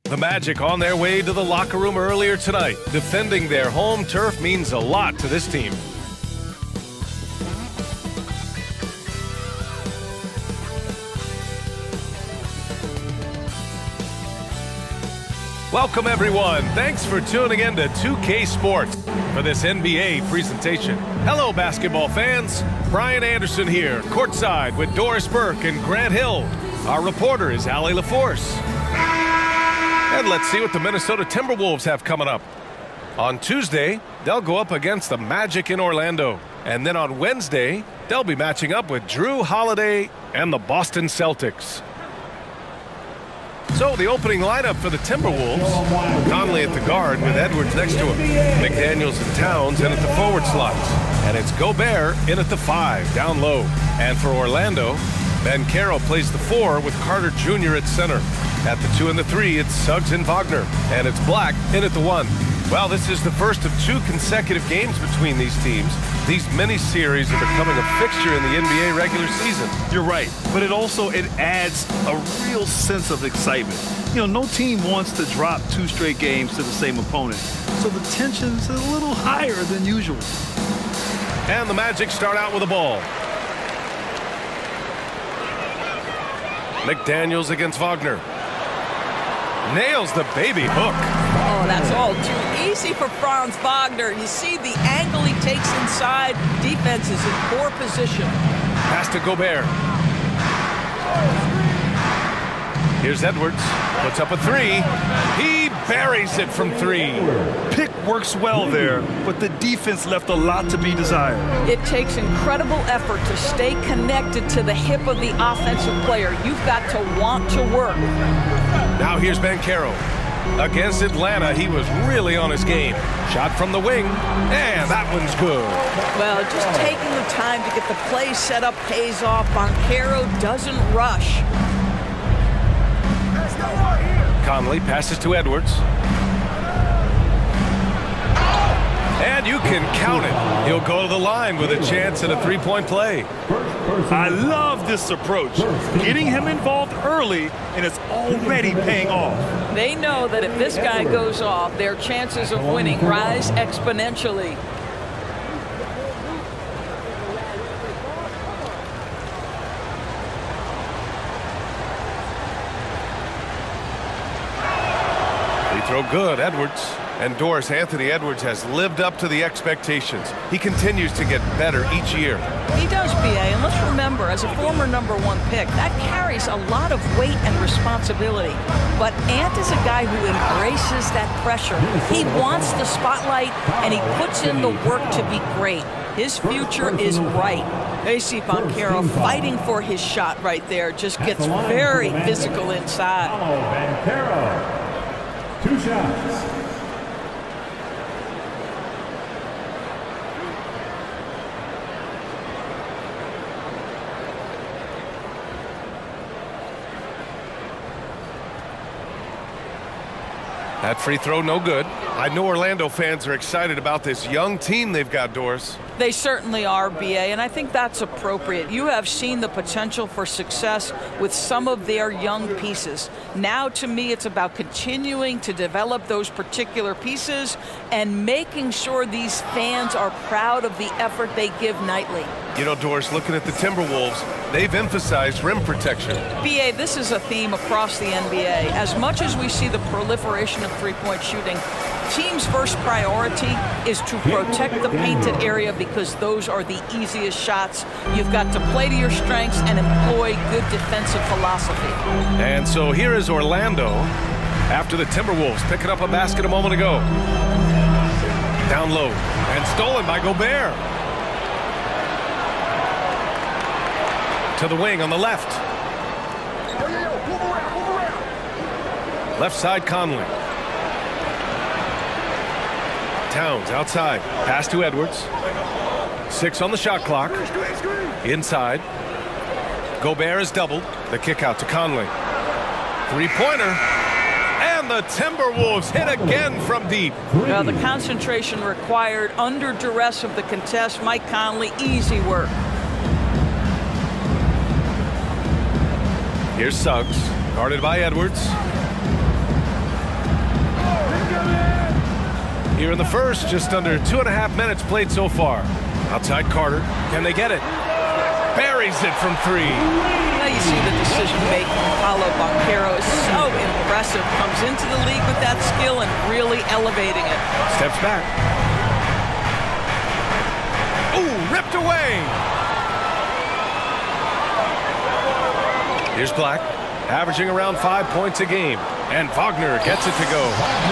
The Magic on their way to the locker room earlier tonight. Defending their home turf means a lot to this team. Welcome everyone. Thanks for tuning in to 2K Sports for this NBA presentation. Hello basketball fans. Brian Anderson here, courtside with Doris Burke and Grant Hill. Our reporter is Allie LaForce. And let's see what the Minnesota Timberwolves have coming up. On Tuesday, they'll go up against the Magic in Orlando. And then on Wednesday, they'll be matching up with Drew Holiday and the Boston Celtics. So the opening lineup for the Timberwolves: Conley at the guard with Edwards next to him, McDaniels and Towns in at the forward slots, and it's Gobert in at the 5 down low. And for Orlando, Banchero plays the 4 with Carter Jr. at center. At the 2 and the 3, it's Suggs and Wagner, and it's Black in at the 1. Well, this is the first of 2 consecutive games between these teams. These mini-series are becoming a fixture in the NBA regular season. You're right, but it adds a real sense of excitement. You know, no team wants to drop 2 straight games to the same opponent, so the tension's a little higher than usual. And the Magic start out with the ball. McDaniels against Wagner. Nails the baby hook. Oh, that's all too easy for Franz Wagner. You see the angle he takes inside. Defense is in poor position. Pass to Gobert. Here's Edwards. Puts up a 3. He buries it from 3. Pick works well there, but the defense left a lot to be desired. It takes incredible effort to stay connected to the hip of the offensive player. You've got to want to work. Now here's Banchero. Against Atlanta, he was really on his game. Shot from the wing, and that one's good. Well, just taking the time to get the play set up pays off. Banchero doesn't rush. Conley passes to Edwards. And you can count it. He'll go to the line with a chance at a 3-point play. I love this approach. Getting him involved early, and it's already paying off. They know that if this guy goes off, their chances of winning rise exponentially. Free throw good, Edwards. And Doris, Anthony Edwards has lived up to the expectations. He continues to get better each year. He does, BA, and let's remember, as a former #1 pick, that carries a lot of weight and responsibility. But Ant is a guy who embraces that pressure. He wants the spotlight, and he puts in the work to be great. His future is bright. They see Banchero fighting for his shot right there. Just gets very physical inside. Banchero, 2 shots. That free throw, no good. I know Orlando fans are excited about this young team they've got, Doris. They certainly are, BA, and I think that's appropriate. You have seen the potential for success with some of their young pieces. Now, to me, it's about continuing to develop those particular pieces and making sure these fans are proud of the effort they give nightly. You know, Doris, looking at the Timberwolves, they've emphasized rim protection. BA, this is a theme across the NBA. As much as we see the proliferation of three-point shooting, team's first priority is to protect the painted area because those are the easiest shots. You've got to play to your strengths and employ good defensive philosophy. And so here is Orlando after the Timberwolves picking up a basket a moment ago. Down low and stolen by Gobert. To the wing on the left. Left side, Conley. Towns outside. Pass to Edwards. 6 on the shot clock. Inside. Gobert is doubled. The kick out to Conley. 3-pointer. And the Timberwolves hit again from deep. Well, the concentration required under duress of the contest. Mike Conley, easy work. Here's Suggs, guarded by Edwards. in the first, just under 2.5 minutes played so far. Outside Carter, can they get it? Buries it from 3. Now you see the decision-making. Paulo Banchero is so impressive. Comes into the league with that skill and really elevating it. Steps back. Ooh, ripped away. Here's Black, averaging around 5 points a game. And Wagner gets it to go.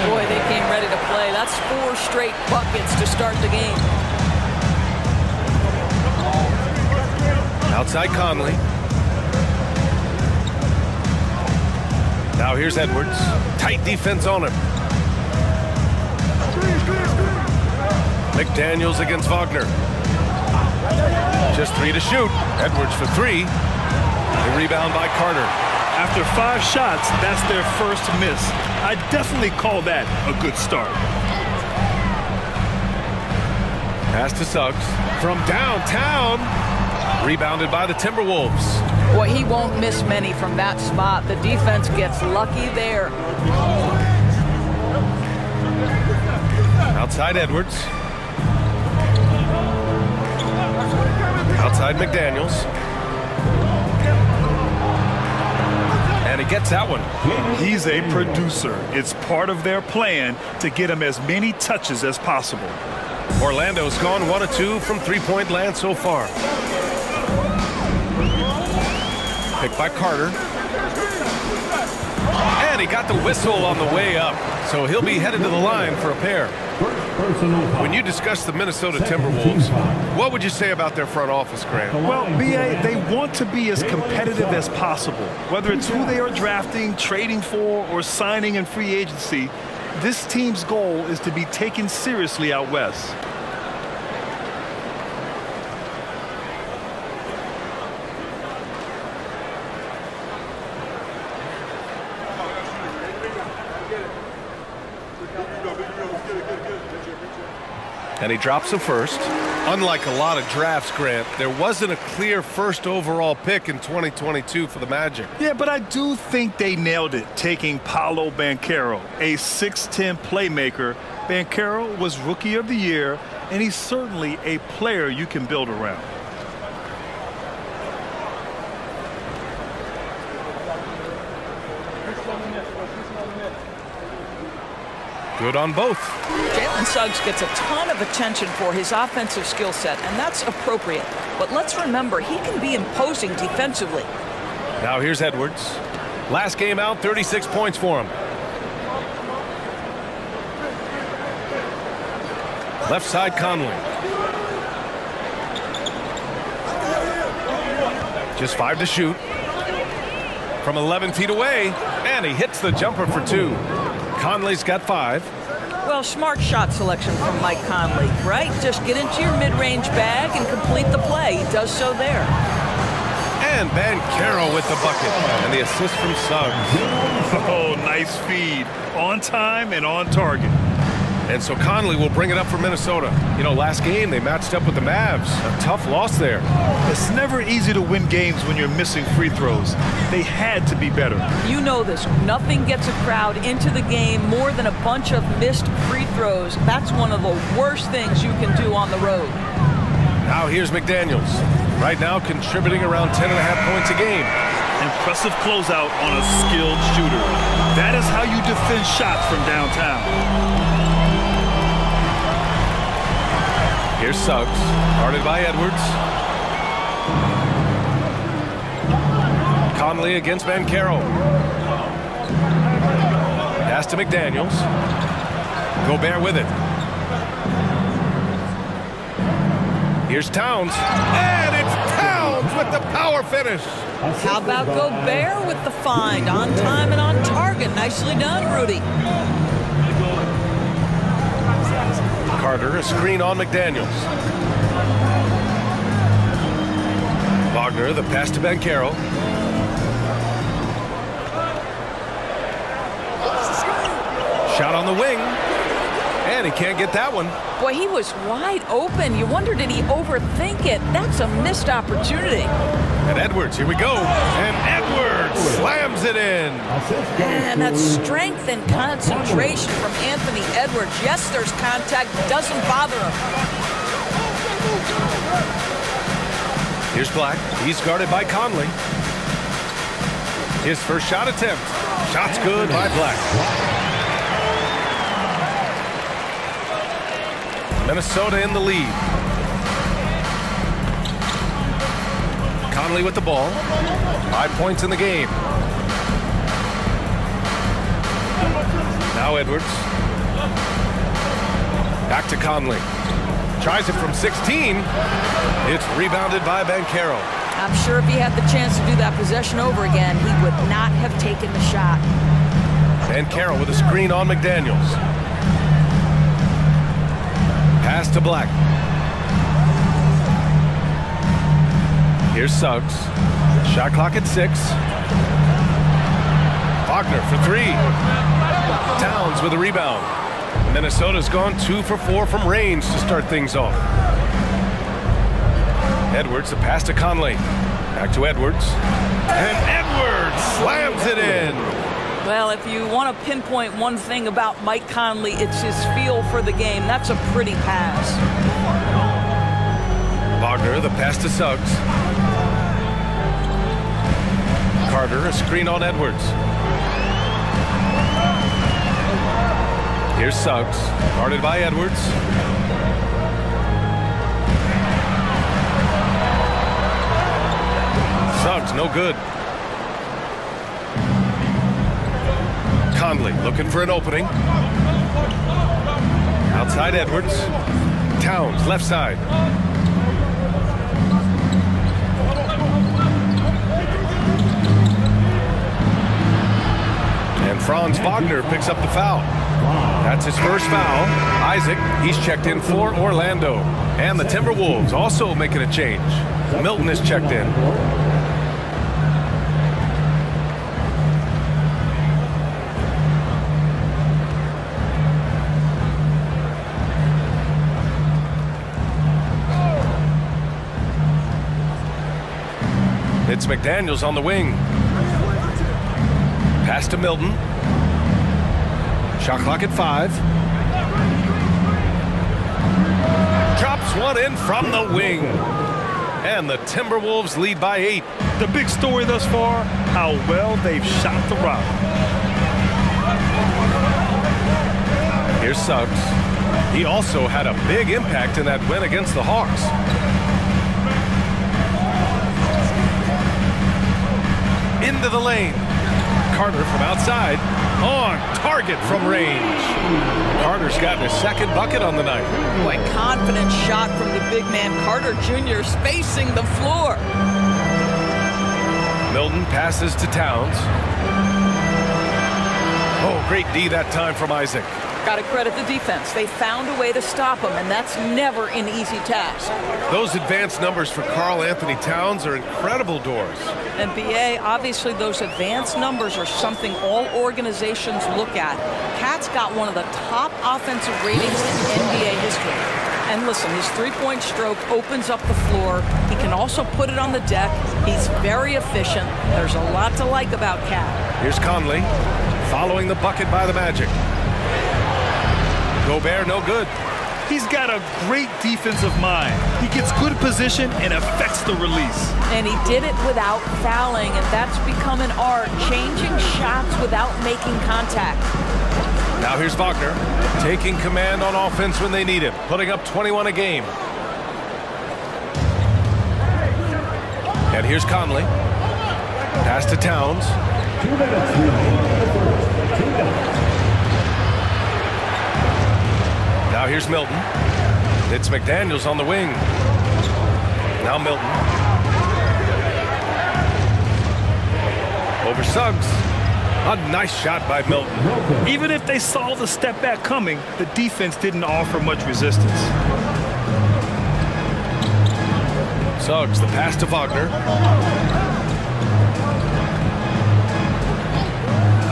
Boy, they came ready to play. That's 4 straight buckets to start the game. Outside Conley. Now here's Edwards. Tight defense on him. McDaniels against Wagner. Just 3 to shoot. Edwards for 3. The rebound by Carter. After 5 shots, that's their first miss. I definitely call that a good start. Pass to Suggs. From downtown. Rebounded by the Timberwolves. Boy, he won't miss many from that spot. The defense gets lucky there. Outside Edwards. Outside McDaniels. And he gets that one. He's a producer. It's part of their plan to get him as many touches as possible. Orlando's gone 1 of 2 from 3-point land so far. Picked by Carter. And he got the whistle on the way up. So he'll be headed to the line for a pair. When you discuss the Minnesota Timberwolves, what would you say about their front office, Grant? Well, B.A., they want to be as competitive as possible. Whether it's who they are drafting, trading for, or signing in free agency, this team's goal is to be taken seriously out west. And he drops the first. Unlike a lot of drafts, Grant, there wasn't a clear first overall pick in 2022 for the Magic. Yeah, but I do think they nailed it, taking Paulo Banchero, a 6'10 playmaker. Banchero was Rookie of the Year, and he's certainly a player you can build around. Good on both. Jalen Suggs gets a ton of attention for his offensive skill set, and that's appropriate. But let's remember, he can be imposing defensively. Now here's Edwards. Last game out, 36 points for him. Left side, Conley. Just 5 to shoot. From 11 feet away, and he hits the jumper for 2. Conley's got 5. Well, smart shot selection from Mike Conley, right? Just get into your mid-range bag and complete the play. He does so there. And Banchero with the bucket. And the assist from Suggs. Oh, nice feed. On time and on target. And so Conley will bring it up for Minnesota. You know, last game they matched up with the Mavs. A tough loss there. It's never easy to win games when you're missing free throws. They had to be better. You know this. Nothing gets a crowd into the game more than a bunch of missed free throws. That's one of the worst things you can do on the road. Now here's McDaniels. Right now contributing around 10.5 points a game. Impressive closeout on a skilled shooter. That is how you defend shots from downtown. Here's Suggs, guarded by Edwards. Conley against Banchero. Pass to McDaniels. Gobert with it. Here's Towns. And it's Towns with the power finish. How about Gobert with the find? On time and on target. Nicely done, Rudy. Carter, a screen on McDaniels. Wagner, the pass to Banchero. Shot on the wing. And he can't get that one. Boy, he was wide open. You wonder, did he overthink it? That's a missed opportunity. And Edwards, here we go. And Edwards slams it in. And that strength and concentration from Anthony Edwards. Yes, there's contact. Doesn't bother him. Here's Black. He's guarded by Conley. His first shot attempt. Shot's good by Black. Minnesota in the lead. Conley with the ball. 5 points in the game. Now Edwards. Back to Conley. Tries it from 16. It's rebounded by Banchero. I'm sure if he had the chance to do that possession over again, he would not have taken the shot. Banchero with a screen on McDaniels. Pass to Black. Here's Suggs. Shot clock at 6. Wagner for 3. Towns with a rebound. Minnesota's gone 2 for 4 from range to start things off. Edwards, the pass to Conley. Back to Edwards. And Edwards slams it in. Well, if you want to pinpoint one thing about Mike Conley, it's his feel for the game. That's a pretty pass. Wagner, the pass to Suggs. Carter, a screen on Edwards. Here's Suggs, guarded by Edwards. Suggs, no good. Conley looking for an opening. Outside Edwards. Towns, left side. And Franz Wagner picks up the foul. That's his first foul. Isaac, he's checked in for Orlando. And the Timberwolves also making a change. Milton is checked in. It's McDaniels on the wing. Pass to Milton. Shot clock at 5. Drops one in from the wing. And the Timberwolves lead by 8. The big story thus far, how well they've shot the rock. Here's Suggs. He also had a big impact in that win against the Hawks. Into the lane. Carter from outside. On target from range. Carter's gotten his second bucket on the night. Boy, confident shot from the big man. Carter Jr. spacing the floor. Milton passes to Towns. Oh, great D that time from Isaac. Got to credit the defense. They found a way to stop him, and that's never an easy task. Those advanced numbers for Karl Anthony Towns are incredible doors. And BA, obviously those advanced numbers are something all organizations look at. Cat's got one of the top offensive ratings in NBA history. And listen, his three-point stroke opens up the floor. He can also put it on the deck. He's very efficient. There's a lot to like about Cat. Here's Conley, following the bucket by the Magic. Gobert, no good. He's got a great defensive mind. He gets good position and affects the release. And he did it without fouling, and that's become an art, changing shots without making contact. Now here's Wagner, taking command on offense when they need him, putting up 21 a game. And here's Conley. Pass to Towns. 2 minutes remaining. Now here's Milton. It's McDaniels on the wing. Now Milton. Over Suggs. A nice shot by Milton. Even if they saw the step back coming, the defense didn't offer much resistance. Suggs, the pass to Wagner.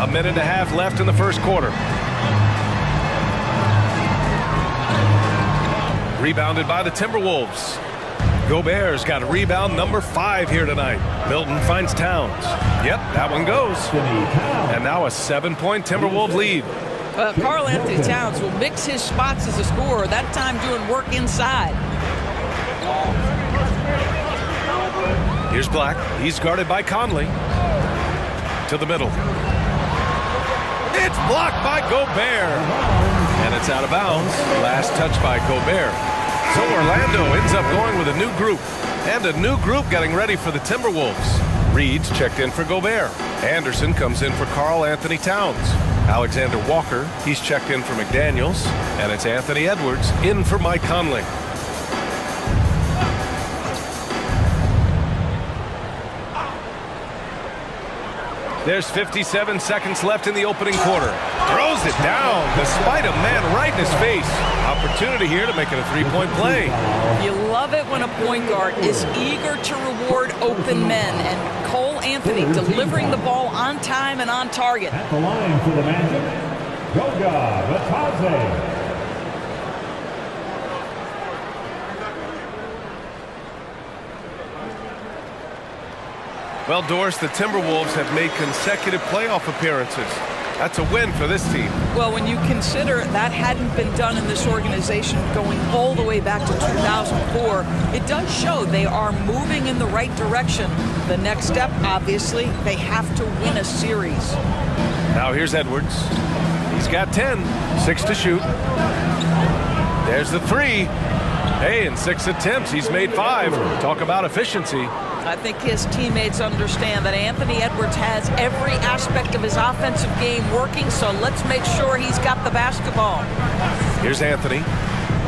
A minute and a half left in the first quarter. Rebounded by the Timberwolves. Gobert's got rebound number 5 here tonight. Milton finds Towns. Yep, that one goes. And now a 7-point Timberwolves lead. Karl Anthony Towns will mix his spots as a scorer, that time doing work inside. Here's Black. He's guarded by Conley. To the middle. It's blocked by Gobert. And it's out of bounds. Last touch by Gobert. So Orlando ends up going with a new group. And a new group getting ready for the Timberwolves. Reed's checked in for Gobert. Anderson comes in for Karl Anthony Towns. Alexander Walker, he's checked in for McDaniels. And it's Anthony Edwards in for Mike Conley. There's 57 seconds left in the opening quarter. Throws it down despite a man right in his face. Opportunity here to make it a 3-point play. You love it when a point guard is eager to reward open men. And Cole Anthony delivering the ball on time and on target. At the line for the Magic, Goga Batadze. Well, Doris, the Timberwolves have made consecutive playoff appearances. That's a win for this team. Well, when you consider that hadn't been done in this organization going all the way back to 2004, it does show they are moving in the right direction. The next step, obviously, they have to win a series. Now here's Edwards. He's got 10, 6 to shoot. There's the 3. Hey, in 6 attempts, he's made 5. Talk about efficiency. I think his teammates understand that Anthony Edwards has every aspect of his offensive game working, so let's make sure he's got the basketball. Here's Anthony.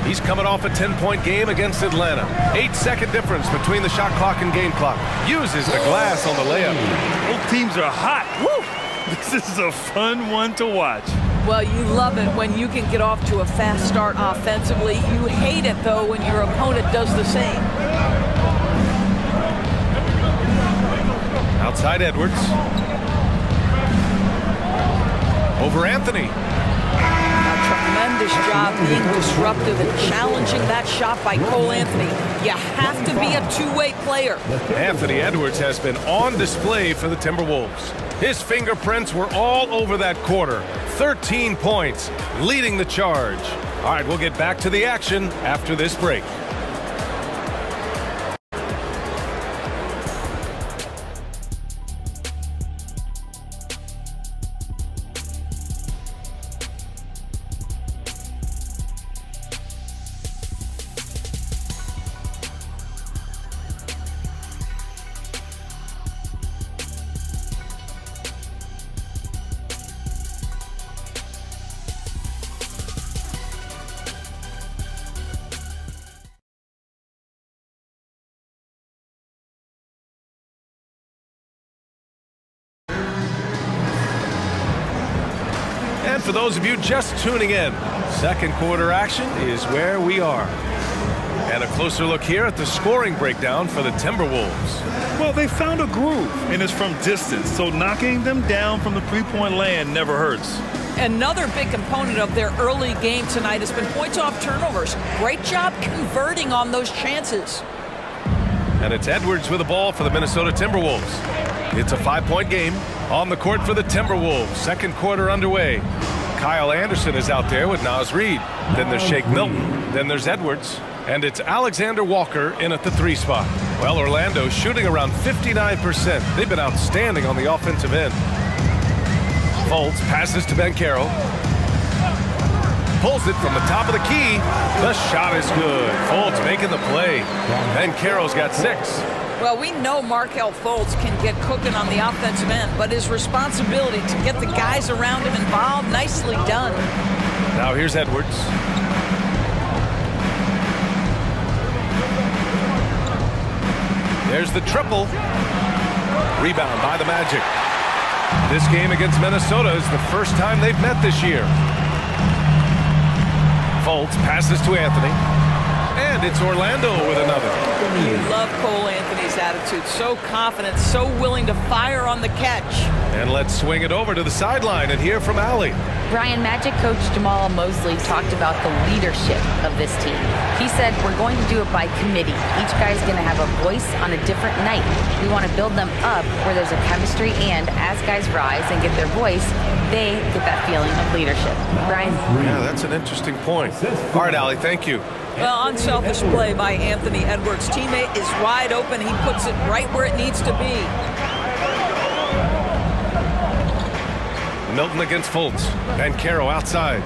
He's coming off a 10-point game against Atlanta. 8-second difference between the shot clock and game clock. Uses the glass on the layup. Both teams are hot. Woo! This is a fun one to watch. Well, you love it when you can get off to a fast start offensively. You hate it, though, when your opponent does the same. Outside Edwards. Over Anthony. A tremendous job being disruptive and challenging that shot by Cole Anthony. You have to be a two-way player. Anthony Edwards has been on display for the Timberwolves. His fingerprints were all over that quarter. 13 points, leading the charge. All right, we'll get back to the action after this break. And for those of you just tuning in, second quarter action is where we are. And a closer look here at the scoring breakdown for the Timberwolves. Well, they found a groove, and it's from distance, so knocking them down from the three-point land never hurts. Another big component of their early game tonight has been points off turnovers. Great job converting on those chances. And it's Edwards with the ball for the Minnesota Timberwolves. It's a 5-point game on the court for the Timberwolves. Second quarter underway. Kyle Anderson is out there with Naz Reid. Then there's Shake Milton. Then there's Edwards. And it's Alexander Walker in at the 3 spot. Well, Orlando shooting around 59%. They've been outstanding on the offensive end. Fultz passes to Banchero. Pulls it from the top of the key. The shot is good. Fultz making the play. Banchero's got 6. Well, we know Markelle Fultz can get cooking on the offensive end, but his responsibility to get the guys around him involved, nicely done. Now here's Edwards. There's the triple. Rebound by the Magic. This game against Minnesota is the first time they've met this year. Fultz passes to Anthony. And And it's Orlando with another. You love Cole Anthony's attitude. So confident, so willing to fire on the catch. And let's swing it over to the sideline and hear from Allie. Brian, Magic coach Jamal Mosley talked about the leadership of this team. He said, we're going to do it by committee. Each guy's going to have a voice on a different night. We want to build them up where there's a chemistry, and as guys rise and get their voice, they get that feeling of leadership. Brian? Yeah, that's an interesting point. All right, Allie, thank you. Well, unselfish play by Anthony Edwards. Teammate is wide open. He puts it right where it needs to be. Milton against Fultz. Banchero outside.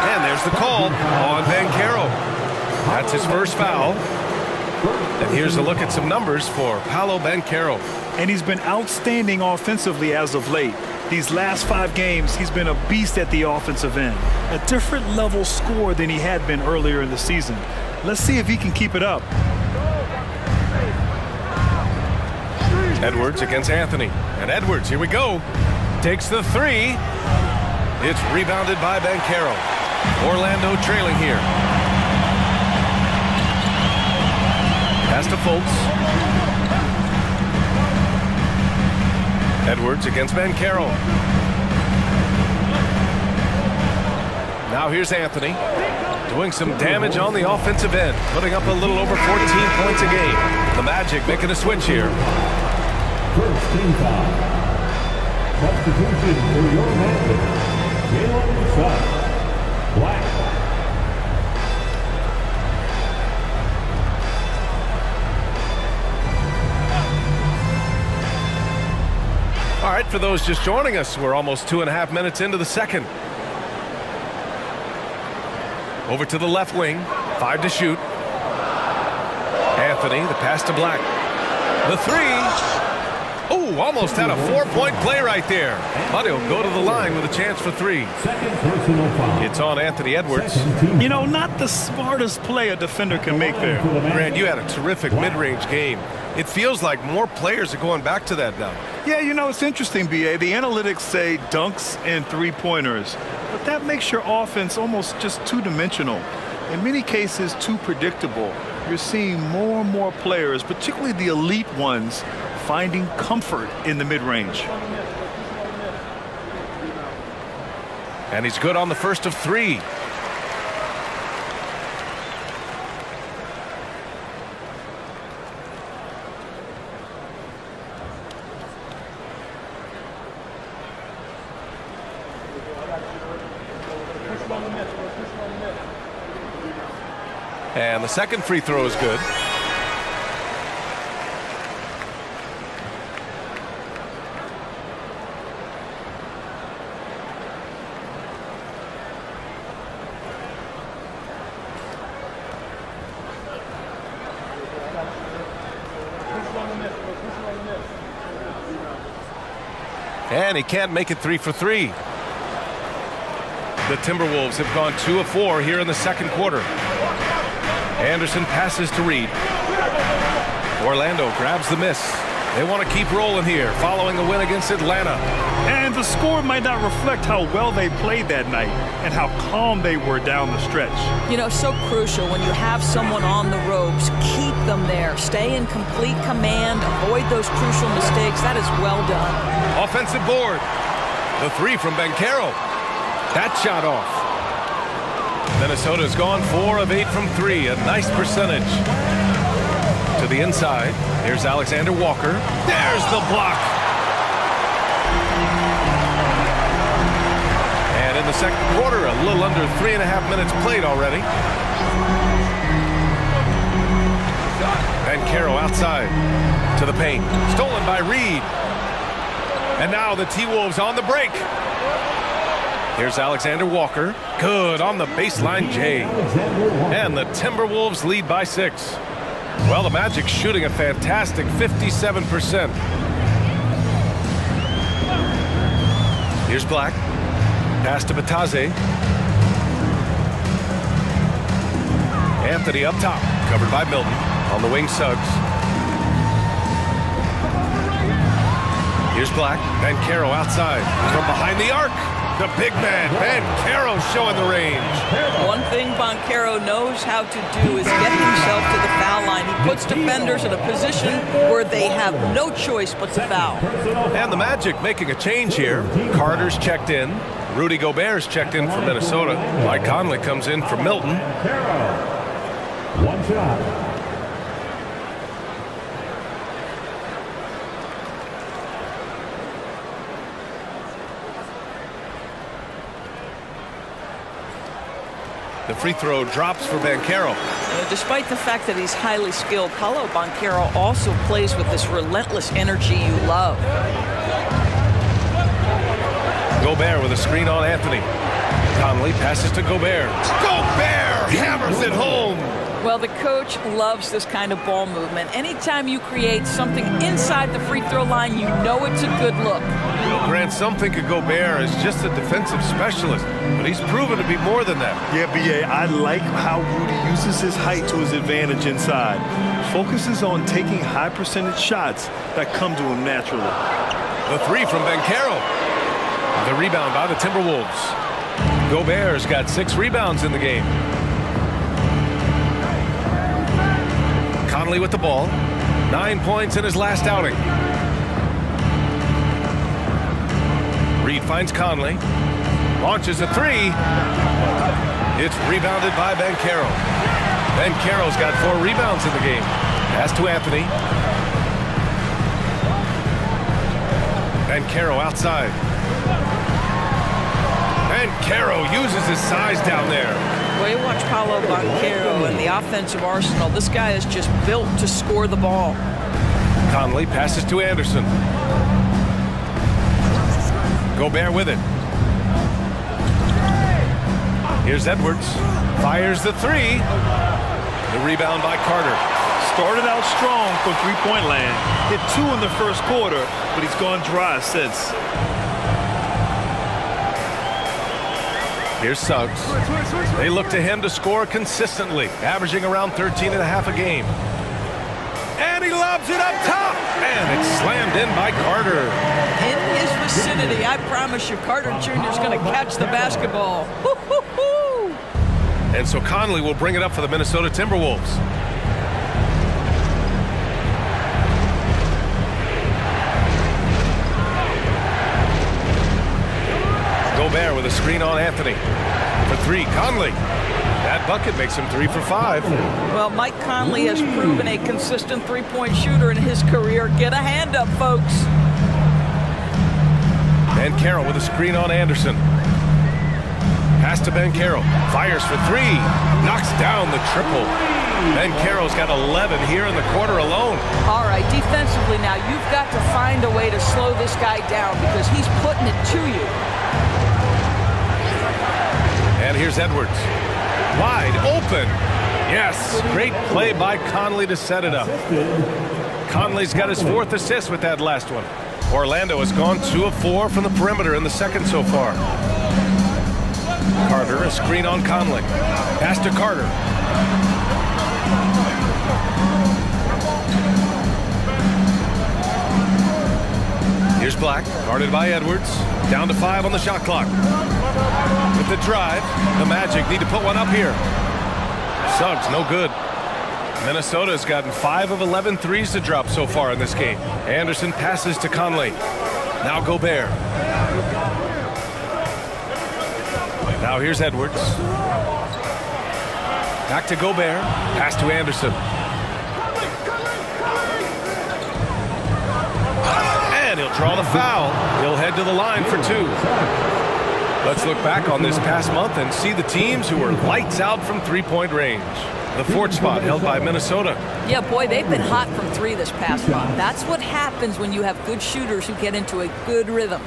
And there's the call on Banchero. That's his first foul. And here's a look at some numbers for Paolo Banchero. And he's been outstanding offensively as of late. These last 5 games, he's been a beast at the offensive end. A different level scorer than he had been earlier in the season. Let's see if he can keep it up. Edwards against Anthony. And Edwards, here we go. Takes the 3. It's rebounded by Banchero. Orlando trailing here. Pass to Fultz. Edwards against Banchero. Now here's Anthony. Doing some damage on the offensive end. Putting up a little over 14 points a game. The Magic making a switch here. First team foul. Substitution for your Magic. Jalen Suggs. Black. All right, for those just joining us, we're almost 2.5 minutes into the second. Over to the left wing, 5 to shoot. Anthony, the pass to Black. The 3. Oh, almost had a 4-point play right there. But he'll go to the line with a chance for 3. Second personal foul. It's on Anthony Edwards. You know, not the smartest play a defender can make there. Grant, you had a terrific mid-range game. It feels like more players are going back to that now. Yeah, you know, it's interesting, B.A. The analytics say dunks and 3-pointers. But that makes your offense almost just two-dimensional. In many cases, too predictable. You're seeing more and more players, particularly the elite ones, finding comfort in the mid-range. And he's good on the first of 3. And the second free throw is good. And he can't make it 3 for 3. The Timberwolves have gone 2 of 4 here in the second quarter. Anderson passes to Reed. Orlando grabs the miss. They want to keep rolling here following a win against Atlanta. And the score might not reflect how well they played that night and how calm they were down the stretch. You know, so crucial when you have someone on the ropes. Keep them there. Stay in complete command. Avoid those crucial mistakes. That is well done. Offensive board. The 3 from Banchero. That shot off. Minnesota's gone 4 of 8 from 3. A nice percentage. To the inside. Here's Alexander Walker. There's the block. And in the second quarter, a little under 3.5 minutes played already. Banchero outside to the paint. Stolen by Reed. And now the T-Wolves on the break. Here's Alexander Walker. Good on the baseline J. And the Timberwolves lead by 6. Well, the Magic shooting a fantastic 57%. Here's Black. Pass to Bataze. Anthony up top. Covered by Milton. On the wing, Suggs. Here's Black. Bancaro outside. From behind the arc. The big man, Bancaro, showing the range. One thing Bancaro knows how to do is get himself to the foul line. He puts defenders in a position where they have no choice but to foul. And the Magic making a change here. Carter's checked in. Rudy Gobert's checked in for Minnesota. Mike Conley comes in for Milton. One shot. The free throw drops for Bancaro. Despite the fact that he's highly skilled, Paolo Bancaro also plays with this relentless energy you love. Gobert with a screen on Anthony. Conley passes to Gobert. Gobert hammers it home. Well, the coach loves this kind of ball movement. Anytime you create something inside the free throw line, you know it's a good look. Well, Grant, some think of Gobert as just a defensive specialist, but he's proven to be more than that. Yeah, B.A., I like how Rudy uses his height to his advantage inside. Focuses on taking high percentage shots that come to him naturally. The three from Bancaro. The rebound by the Timberwolves. Gobert's got 6 rebounds in the game. Conley with the ball. 9 points in his last outing. Reed finds Conley. Launches a 3. It's rebounded by Bancaro. Bancaro's got 4 rebounds in the game. Pass to Anthony. Bancaro outside. Bancaro uses his size down there. Well, you watch Paolo Bancaro and the offensive arsenal. This guy is just built to score the ball. Conley passes to Anderson. Gobert with it. Here's Edwards. Fires the 3. The rebound by Carter. Started out strong from three-point land. Hit 2 in the first quarter, but he's gone dry since. Here's Suggs. They look to him to score consistently, averaging around 13.5 a game. And he lobs it up top, and it's slammed in by Carter. In his vicinity, I promise you, Carter Jr. is going to catch the basketball. Woo-hoo-hoo! And so Conley will bring it up for the Minnesota Timberwolves. Gobert with a screen on Anthony. For 3, Conley. That bucket makes him 3 for 5. Well, Mike Conley has proven a consistent three-point shooter in his career. Get a hand up, folks. Bancaro with a screen on Anderson. Pass to Bancaro. Fires for 3. Knocks down the triple. Bancaro's got 11 here in the quarter alone. All right, defensively now, you've got to find a way to slow this guy down because he's putting it to you. And here's Edwards. Wide open. Yes, great play by Conley to set it up. Conley's got his 4th assist with that last one. Orlando has gone 2 of 4 from the perimeter in the second so far. Carter, a screen on Conley. Pass to Carter. Here's Black, guarded by Edwards. Down to 5 on the shot clock. With the drive, the Magic need to put one up here. Suggs, no good. Minnesota's gotten 5 of 11 threes to drop so far in this game. Anderson passes to Conley. Now Gobert. Now here's Edwards. Back to Gobert. Pass to Anderson. And he'll draw the foul. He'll head to the line for 2. Let's look back on this past month and see the teams who were lights out from three-point range. The 4th spot held by Minnesota. Yeah, boy, they've been hot from 3 this past month. That's what happens when you have good shooters who get into a good rhythm.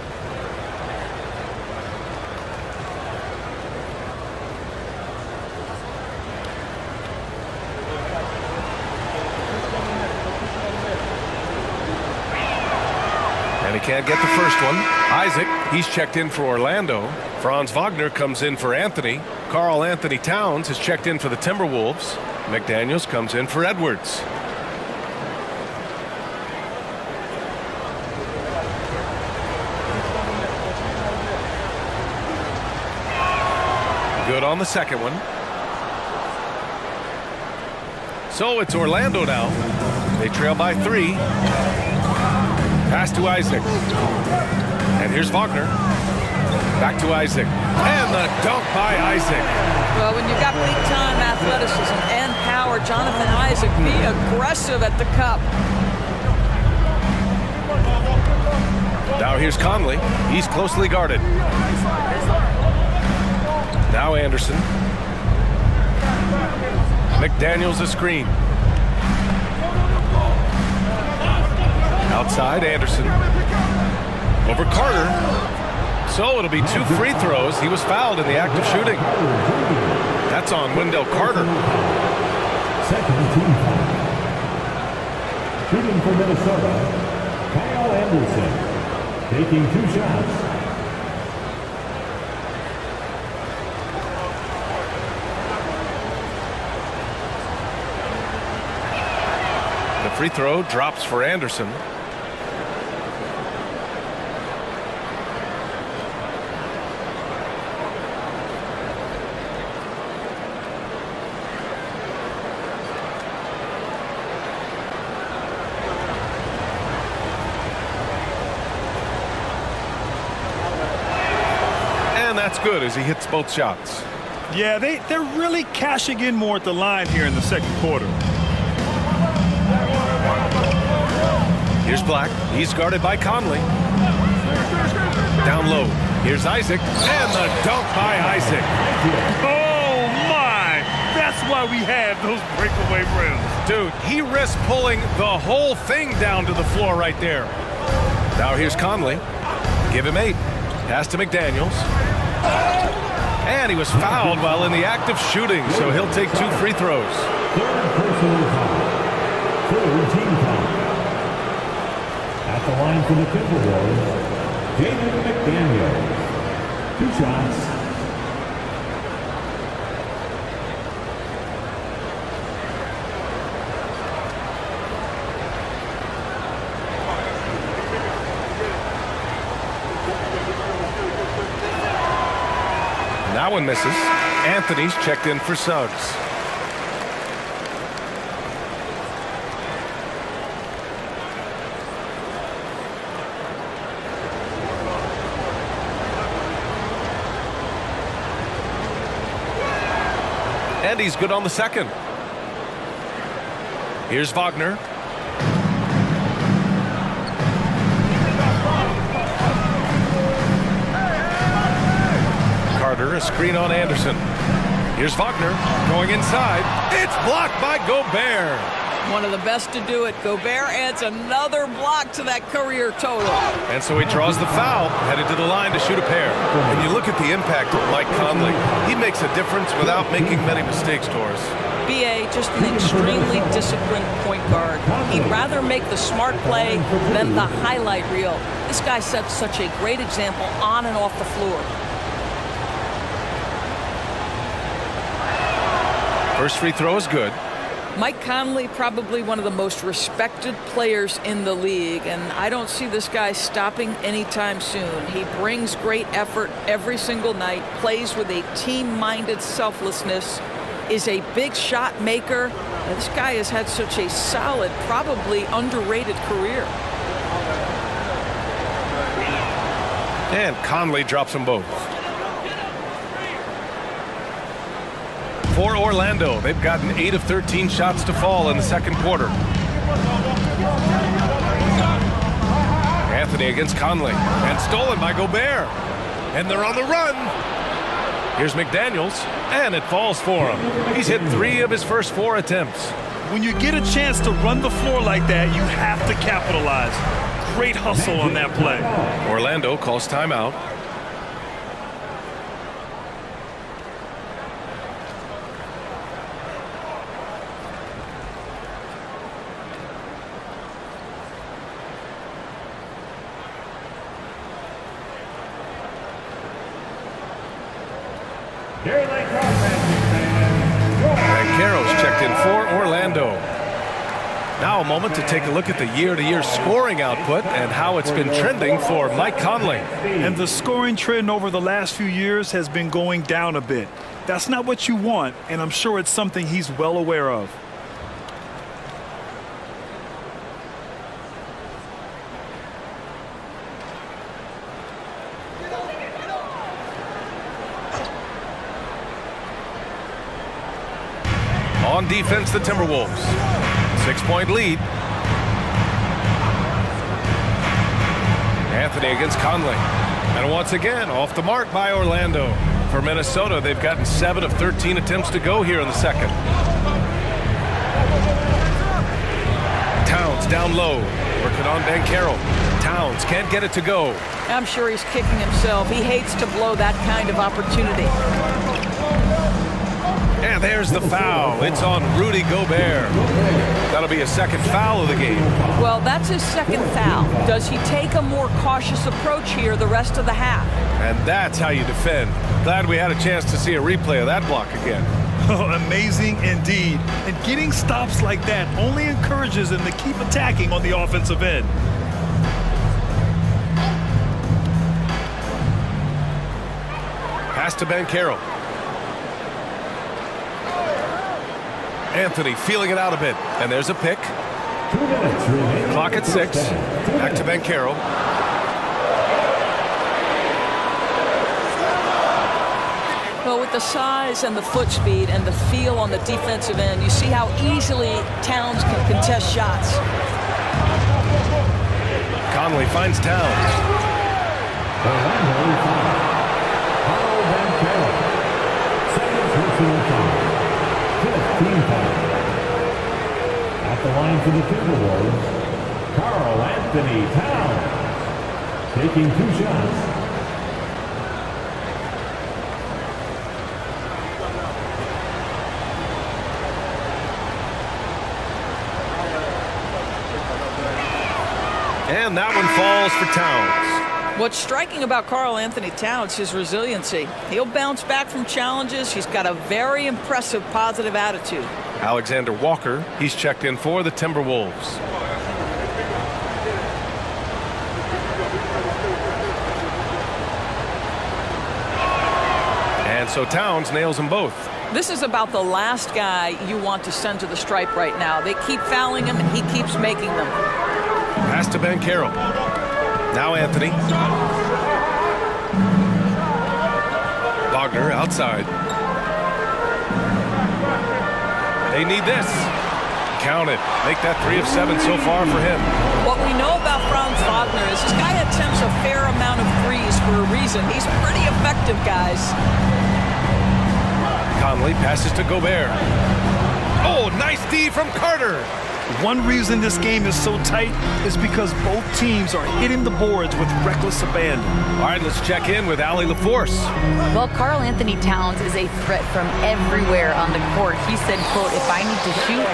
And he can't get the first one. Isaac, he's checked in for Orlando. Franz Wagner comes in for Anthony. Karl Anthony Towns has checked in for the Timberwolves. McDaniels comes in for Edwards. Good on the second one. So it's Orlando now. They trail by 3. Pass to Isaac. And here's Wagner. Back to Isaac. And the dunk by Isaac. Well, when you've got big-time athleticism and power, Jonathan Isaac, be aggressive at the cup. Now here's Conley. He's closely guarded. Now Anderson. McDaniels a screen. Outside Anderson. Over Carter. So it'll be 2 free throws. He was fouled in the act of shooting. That's on Wendell Carter. Second team foul. Shooting for Minnesota, Kyle Anderson, taking 2 shots. The free throw drops for Anderson. That's good as he hits both shots. Yeah, they're really cashing in more at the line here in the second quarter. Here's Black. He's guarded by Conley. Down low. Here's Isaac. And the dunk by Isaac. Oh, my. That's why we have those breakaway rims. Dude, he risked pulling the whole thing down to the floor right there. Now here's Conley. Give him 8. Pass to McDaniels. And he was fouled while in the act of shooting, so he'll take 2 free throws. Third personal foul. Third team foul. At the line for the Timberwolves, Jaden McDaniels. 2 shots. That one misses. Anthony's checked in for Suggs. And he's good on the second. Here's Wagner. A screen on Anderson. Here's Wagner going inside. It's blocked by Gobert. One of the best to do it. Gobert adds another block to that career total. And so he draws the foul, headed to the line to shoot a pair. And you look at the impact of Mike Conley. He makes a difference without making many mistakes, Doris. BA, just an extremely disciplined point guard. He'd rather make the smart play than the highlight reel. This guy sets such a great example on and off the floor. First free throw is good. Mike Conley, probably one of the most respected players in the league, and I don't see this guy stopping anytime soon. He brings great effort every single night, plays with a team-minded selflessness, is a big shot maker. This guy has had such a solid, probably underrated career. And Conley drops them both. For Orlando, they've gotten 8 of 13 shots to fall in the second quarter. Anthony against Conley, and stolen by Gobert. And they're on the run. Here's McDaniels, and it falls for him. He's hit 3 of his first 4 attempts. When you get a chance to run the floor like that, you have to capitalize. Great hustle on that play. Orlando calls timeout. And Caro's checked in for Orlando. Now a moment to take a look at the year-to-year scoring output and how it's been trending for Mike Conley. And the scoring trend over the last few years has been going down a bit. That's not what you want, and I'm sure it's something he's well aware of. On defense, the Timberwolves. 6-point lead. Anthony against Conley. And once again, off the mark by Orlando. For Minnesota, they've gotten 7 of 13 attempts to go here in the second. Towns down low, working on Banchero. Towns can't get it to go. I'm sure he's kicking himself. He hates to blow that kind of opportunity. And there's the foul. It's on Rudy Gobert. That'll be a second foul of the game. Well, that's his second foul. Does he take a more cautious approach here the rest of the half? And that's how you defend. Glad we had a chance to see a replay of that block again. Oh, amazing indeed. And getting stops like that only encourages him to keep attacking on the offensive end. Pass to Banchero. Anthony feeling it out a bit, and there's a pick. 2 minutes remaining. Clock at 6. Back to Banchero. Well, with the size and the foot speed and the feel on the defensive end, you see how easily Towns can contest shots. Conley finds Towns. Orlando foul. Carl Banchero. Second personal foul. 15 foul. At the line for the Timberwolves, Karl Anthony Towns. Taking 2 shots. And that one falls for Towns. What's striking about Karl Anthony Towns is his resiliency. He'll bounce back from challenges. He's got a very impressive positive attitude. Alexander Walker, he's checked in for the Timberwolves. And so Towns nails them both. This is about the last guy you want to send to the stripe right now. They keep fouling him, and he keeps making them. Pass to Banchero. Now Anthony. Wagner outside. They need this. Count it. Make that 3 of 7 so far for him. What we know about Franz Wagner is this guy attempts a fair amount of threes for a reason. He's pretty effective, guys. Conley passes to Gobert. Oh, nice D from Carter. One reason this game is so tight is because both teams are hitting the boards with reckless abandon. All right, let's check in with Allie LaForce. Well, Karl Anthony Towns is a threat from everywhere on the court. He said, quote, if I need to shoot,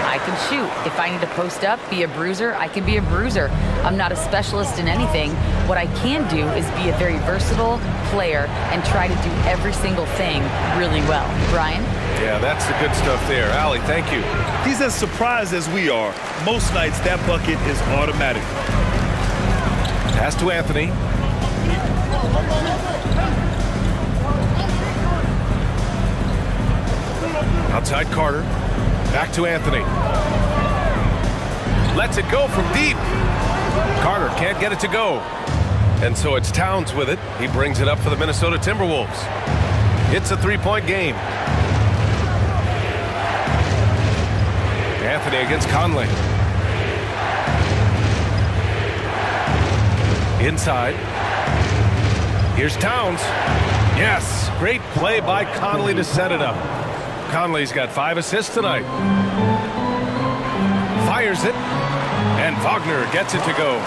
I can shoot. If I need to post up, be a bruiser, I can be a bruiser. I'm not a specialist in anything. What I can do is be a very versatile player and try to do every single thing really well. Brian? Yeah, that's the good stuff there. Allie, thank you. He's as surprised as we are. Most nights, that bucket is automatic. Pass to Anthony. Outside Carter. Back to Anthony. Lets it go from deep. Carter can't get it to go. And so it's Towns with it. He brings it up for the Minnesota Timberwolves. It's a 3-point game. Anthony against Conley. Inside. Here's Towns. Yes, great play by Conley to set it up. Conley's got 5 assists tonight. Fires it. And Wagner gets it to go.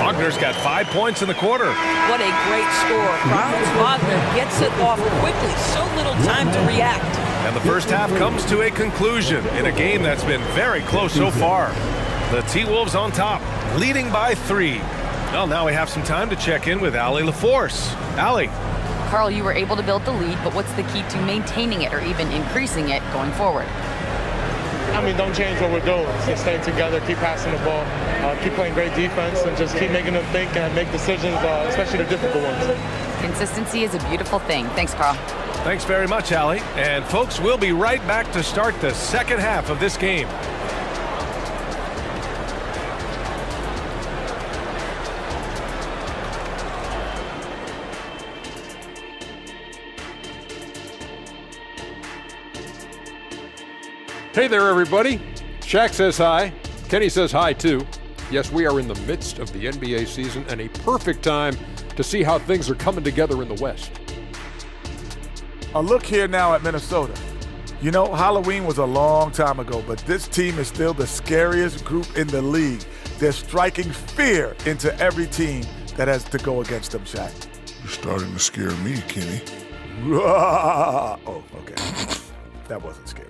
Wagner's got 5 points in the quarter. What a great score. Franz Wagner gets it off quickly. So little time to react. And the first half comes to a conclusion in a game that's been very close so far. The T-Wolves on top, leading by 3. Well, now we have some time to check in with Allie LaForce. Allie. Karl, you were able to build the lead, but what's the key to maintaining it or even increasing it going forward? I mean, don't change what we're doing. Just stay together, keep passing the ball, keep playing great defense, and just keep making them think and make decisions, especially the difficult ones. Consistency is a beautiful thing. Thanks, Carl. Thanks very much, Allie. And folks, we'll be right back to start the second half of this game. Hey there, everybody. Shaq says hi. Kenny says hi, too. Yes, we are in the midst of the NBA season and a perfect time to see how things are coming together in the West. A look here now at Minnesota. You know, Halloween was a long time ago, but this team is still the scariest group in the league. They're striking fear into every team that has to go against them, Shaq. You're starting to scare me, Kenny. Oh, okay. That wasn't scary.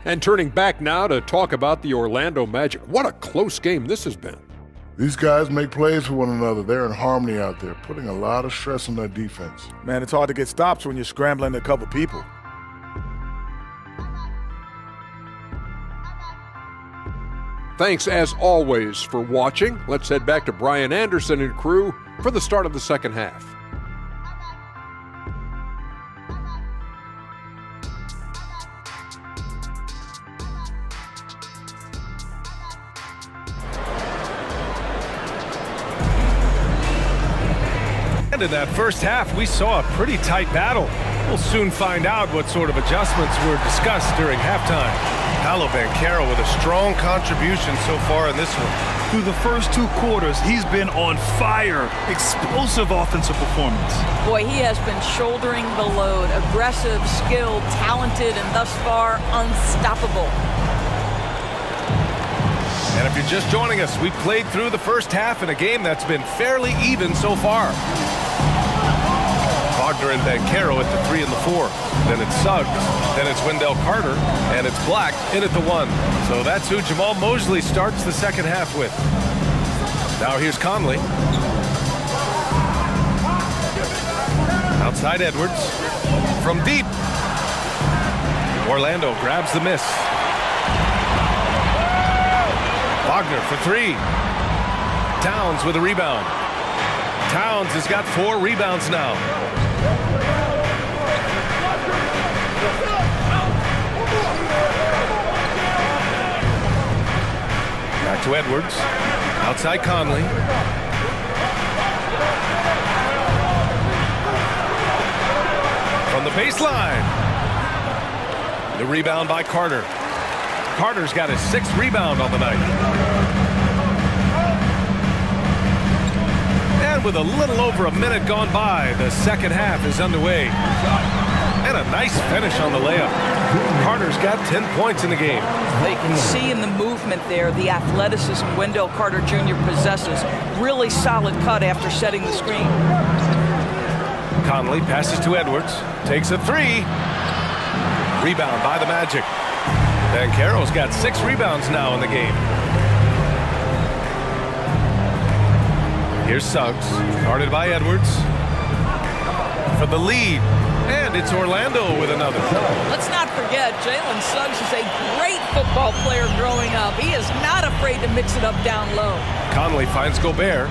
And turning back now to talk about the Orlando Magic. What a close game this has been. These guys make plays for one another. They're in harmony out there, putting a lot of stress on their defense. Man, it's hard to get stops when you're scrambling to cover people. Thanks, as always, for watching. Let's head back to Brian Anderson and crew for the start of the second half. In that first half, we saw a pretty tight battle. We'll soon find out what sort of adjustments were discussed during halftime. Paolo Banchero with a strong contribution so far in this one. Through the first 2 quarters, he's been on fire. Explosive offensive performance. Boy, he has been shouldering the load. Aggressive, skilled, talented, and thus far unstoppable. And if you're just joining us, we played through the first half in a game that's been fairly even so far. Wagner and Banchero at the 3 and the 4. Then it's Suggs. Then it's Wendell Carter. And it's Black in at the 1. So that's who Jamal Mosley starts the second half with. Now here's Conley. Outside Edwards. From deep. Orlando grabs the miss. Wagner for 3. Towns with a rebound. Towns has got 4 rebounds now. Back to Edwards. Outside Conley. From the baseline. The rebound by Carter. Carter's got his 6th rebound on the night. And with a little over a minute gone by, the second half is underway. And a nice finish on the layup. Carter's got 10 points in the game. They can see in the movement there the athleticism Wendell Carter Jr. possesses. Really solid cut after setting the screen. Conley passes to Edwards. Takes a 3. Rebound by the Magic. Banchero's got 6 rebounds now in the game. Here's Suggs, guarded by Edwards. For the lead. And it's Orlando with another. Let's not forget, Jalen Suggs is a great football player growing up. He is not afraid to mix it up down low. Conley finds Gobert.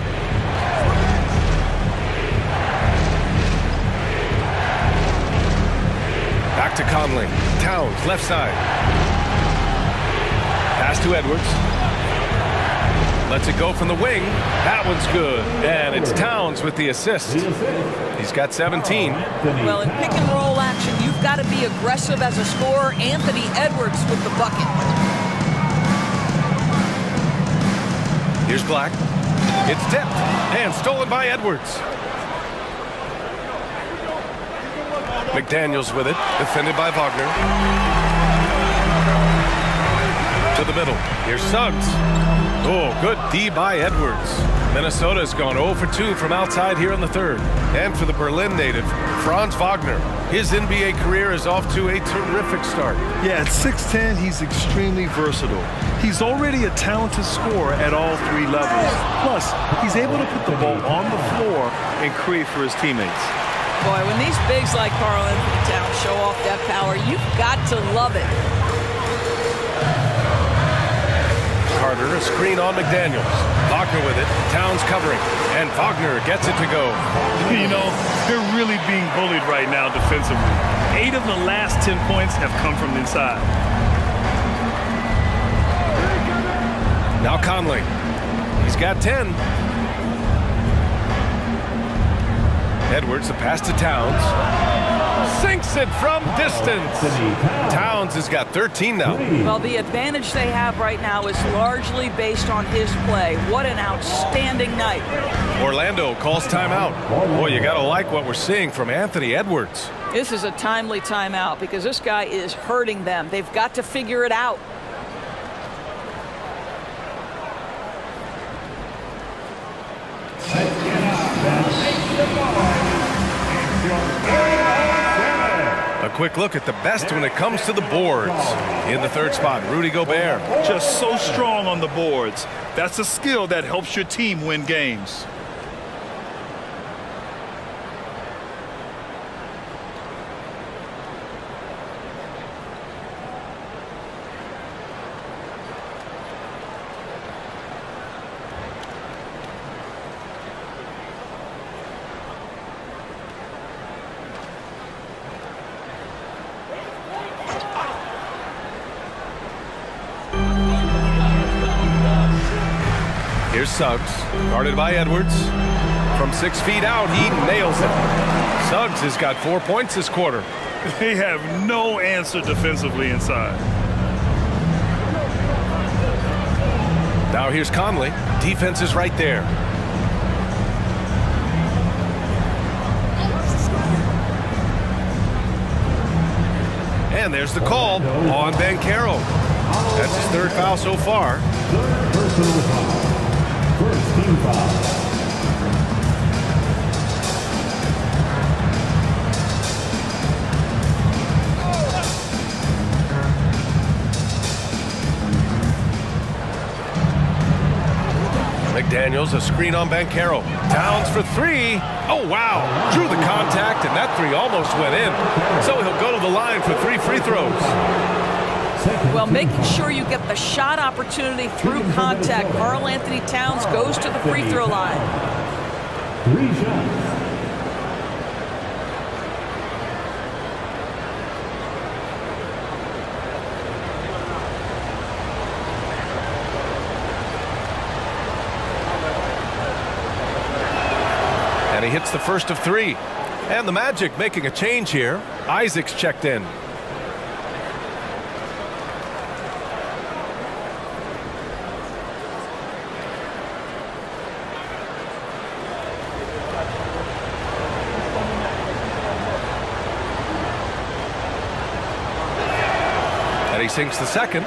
Back to Conley. Towns, left side. Pass to Edwards. Lets it go from the wing. That one's good. And it's Towns with the assist. He's got 17. Well, in pick and roll action, you've got to be aggressive as a scorer. Anthony Edwards with the bucket. Here's Black. It's tipped and stolen by Edwards. McDaniels with it, defended by Wagner. To the middle. Here's Suggs. Oh, good D by Edwards. Minnesota's gone 0 for 2 from outside here in the third. And for the Berlin native, Franz Wagner. His NBA career is off to a terrific start. Yeah, at 6'10", he's extremely versatile. He's already a talented scorer at all 3 levels. Plus, he's able to put the ball on the floor and create for his teammates. Boy, when these bigs like Karl Anthony Towns show off that power, you've got to love it. Carter, a screen on McDaniels. Wagner with it, Towns covering, and Wagner gets it to go. You know, they're really being bullied right now defensively. 8 of the last 10 points have come from inside. Now Conley. He's got 10. Edwards, the pass to Towns. Sinks it from distance. Towns has got 13 now. Well, the advantage they have right now is largely based on his play. What an outstanding night. Orlando calls timeout. Boy, you got to like what we're seeing from Anthony Edwards. This is a timely timeout because this guy is hurting them. They've got to figure it out. A quick look at the best when it comes to the boards. In the third spot, Rudy Gobert. Just so strong on the boards. That's a skill that helps your team win games. Here's Suggs, guarded by Edwards. From 6 feet out, he nails it. Suggs has got 4 points this quarter. They have no answer defensively inside. Now here's Conley. Defense is right there. And there's the call on Banchero. That's his 3rd foul so far. Third personal foul. First team foul. McDaniels, a screen on Banchero. Towns for 3. Oh, wow. Drew the contact, and that 3 almost went in. So he'll go to the line for 3 free throws. Well, making sure you get the shot opportunity through contact. Karl Anthony Towns goes to the free throw line. 3 shots. And he hits the first of 3. And the Magic making a change here. Isaac's checked in. And he sinks the second.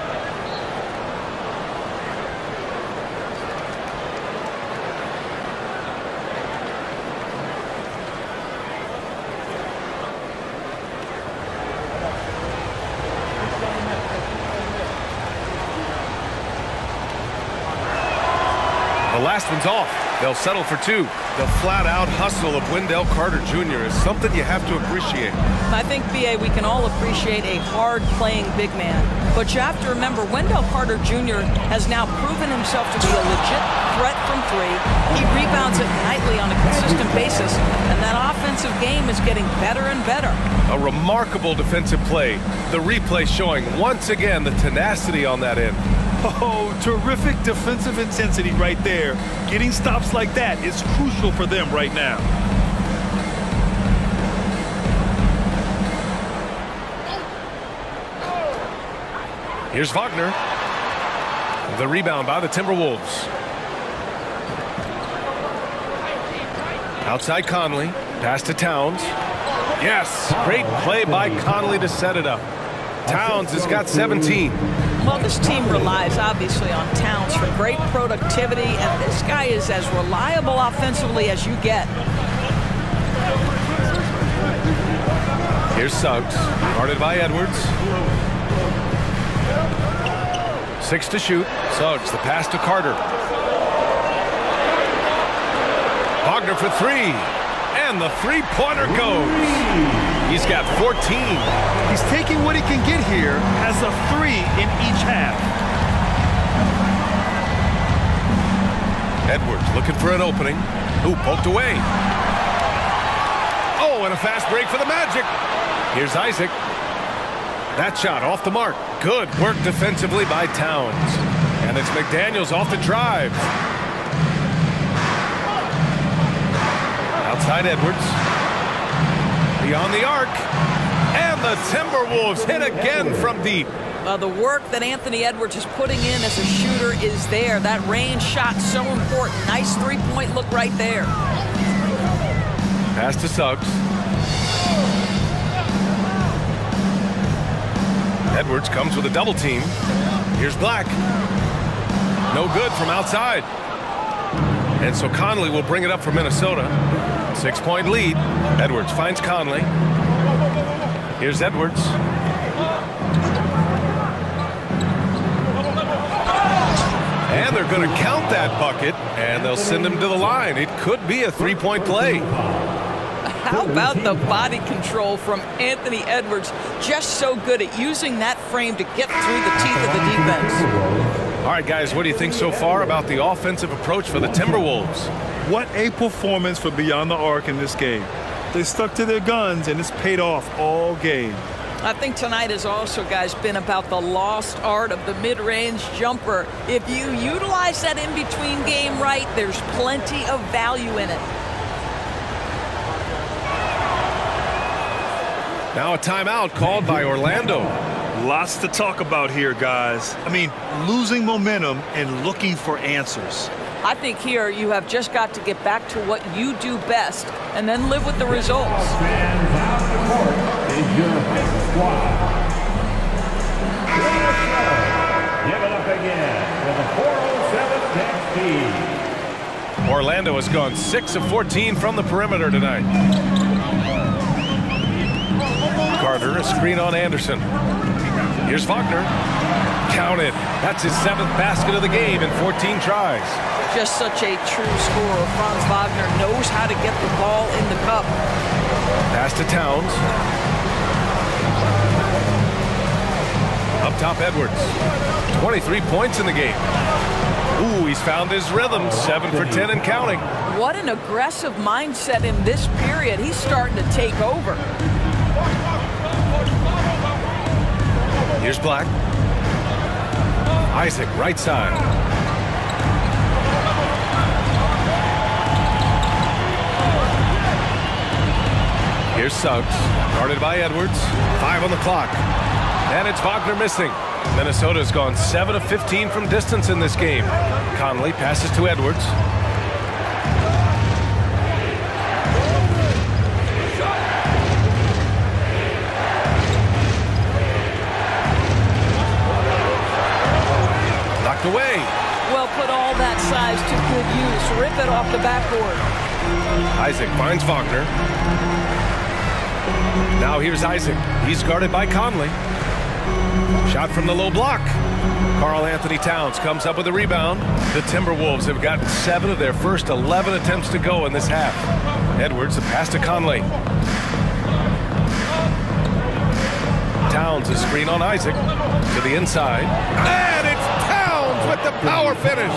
The last one's off. They'll settle for 2. The flat-out hustle of Wendell Carter Jr. is something you have to appreciate. I think, B.A., we can all appreciate a hard-playing big man. But you have to remember, Wendell Carter Jr. has now proven himself to be a legit threat from 3. He rebounds it nightly on a consistent basis, and that offensive game is getting better and better. A remarkable defensive play. The replay showing once again the tenacity on that end. Oh, terrific defensive intensity right there. Getting stops like that is crucial for them right now. Here's Wagner. The rebound by the Timberwolves. Outside Conley. Pass to Towns. Yes, great play by Conley to set it up. Towns has got 17. Well, this team relies, obviously, on Towns for great productivity, and this guy is as reliable offensively as you get. Here's Suggs, guarded by Edwards. 6 to shoot. Suggs, the pass to Carter. Wagner for 3. And the three-pointer goes. He's got 14. He's taking what he can get here as a 3 in each half. Edwards looking for an opening. Ooh, poked away. Oh, and a fast break for the Magic. Here's Isaac. That shot off the mark. Good work defensively by Towns. And it's McDaniels off the drive. Outside Edwards. Beyond the arc. And the Timberwolves hit again from deep. The work that Anthony Edwards is putting in as a shooter is there. That range shot so important. Nice three-point look right there. Pass to Suggs. Edwards comes with a double team. Here's Black. No good from outside. And so Conley will bring it up for Minnesota. 6-point lead. Edwards finds Conley. Here's Edwards. And they're going to count that bucket, and they'll send him to the line. It could be a three-point play. How about the body control from Anthony Edwards? Just so good at using that frame to get through the teeth of the defense. All right, guys, what do you think so far about the offensive approach for the Timberwolves? What a performance for Beyond the Arc in this game. They stuck to their guns, and it's paid off all game. I think tonight has also, guys, been about the lost art of the mid-range jumper. If you utilize that in-between game right, there's plenty of value in it. Now a timeout called by Orlando. Lots to talk about here, guys. I mean, losing momentum and looking for answers. I think here you have just got to get back to what you do best and then live with the results. Fans out the court is your home squad. Give it up again for the 407 Tex. Orlando has gone 6 of 14 from the perimeter tonight. Carter, a screen on Anderson. Here's Wagner. Counted. That's his 7th basket of the game in 14 tries. Just such a true scorer. Franz Wagner knows how to get the ball in the cup. Pass to Towns. Up top, Edwards. 23 points in the game. Ooh, he's found his rhythm. 7 for 10 and counting. What an aggressive mindset in this period. He's starting to take over. Here's Black. Isaac, right side. Here's Suggs, guarded by Edwards. 5 on the clock. And it's Wagner missing. Minnesota's gone 7 of 15 from distance in this game. Conley passes to Edwards. Knocked away. Well, put all that size to good use. Rip it off the backboard. Isaac finds Wagner. Now here's Isaac. He's guarded by Conley. Shot from the low block. Karl Anthony Towns comes up with a rebound. The Timberwolves have gotten 7 of their first 11 attempts to go in this half. Edwards, a pass to Conley. Towns, a screen on Isaac. To the inside. And it's Towns with the power finish.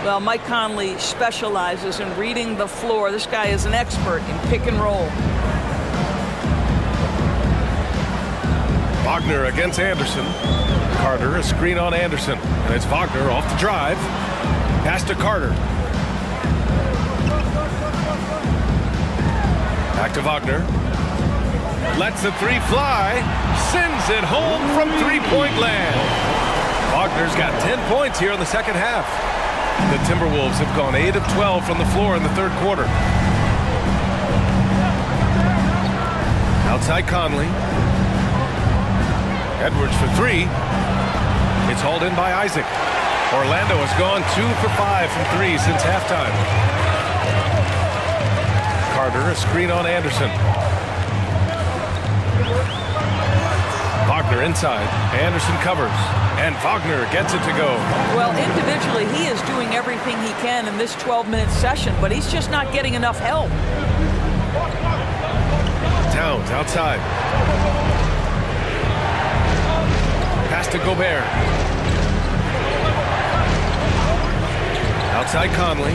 Well, Mike Conley specializes in reading the floor. This guy is an expert in pick and roll. Wagner against Anderson. Carter, a screen on Anderson. And it's Wagner off the drive. Pass to Carter. Back to Wagner. Lets the 3 fly. Sends it home from three-point land. Wagner's got 10 points here in the second half. The Timberwolves have gone 8 of 12 from the floor in the third quarter. Outside Conley. Edwards for 3. It's hauled in by Isaac. Orlando has gone 2 for 5 from 3 since halftime. Carter, a screen on Anderson. Wagner inside. Anderson covers. And Wagner gets it to go. Well, individually, he is doing everything he can in this 12-minute session, but he's just not getting enough help. Towns outside. Pass to Gobert. Outside Conley.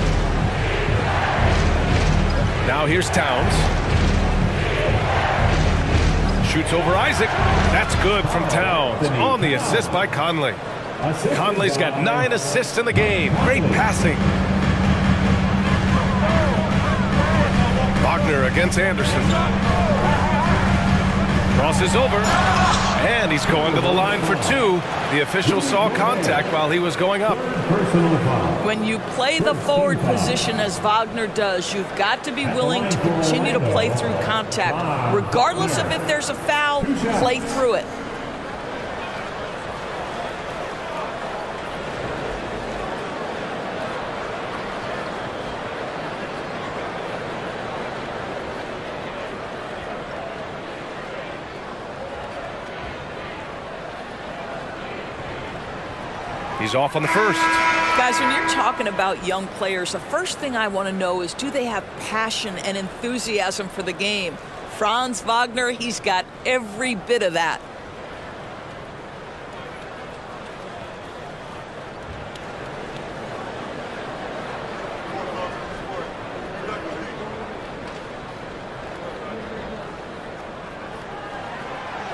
Now here's Towns. Shoots over Isaac. That's good from Towns on the assist by Conley. Conley's got 9 assists in the game. Great passing. Wagner against Anderson. Crosses over. And he's going to the line for 2. The official saw contact while he was going up. When you play the forward position as Wagner does, you've got to be willing to continue to play through contact. Regardless of if there's a foul, play through it. He's off on the first. Guys, when you're talking about young players, the first thing I want to know is, do they have passion and enthusiasm for the game? Franz Wagner, he's got every bit of that.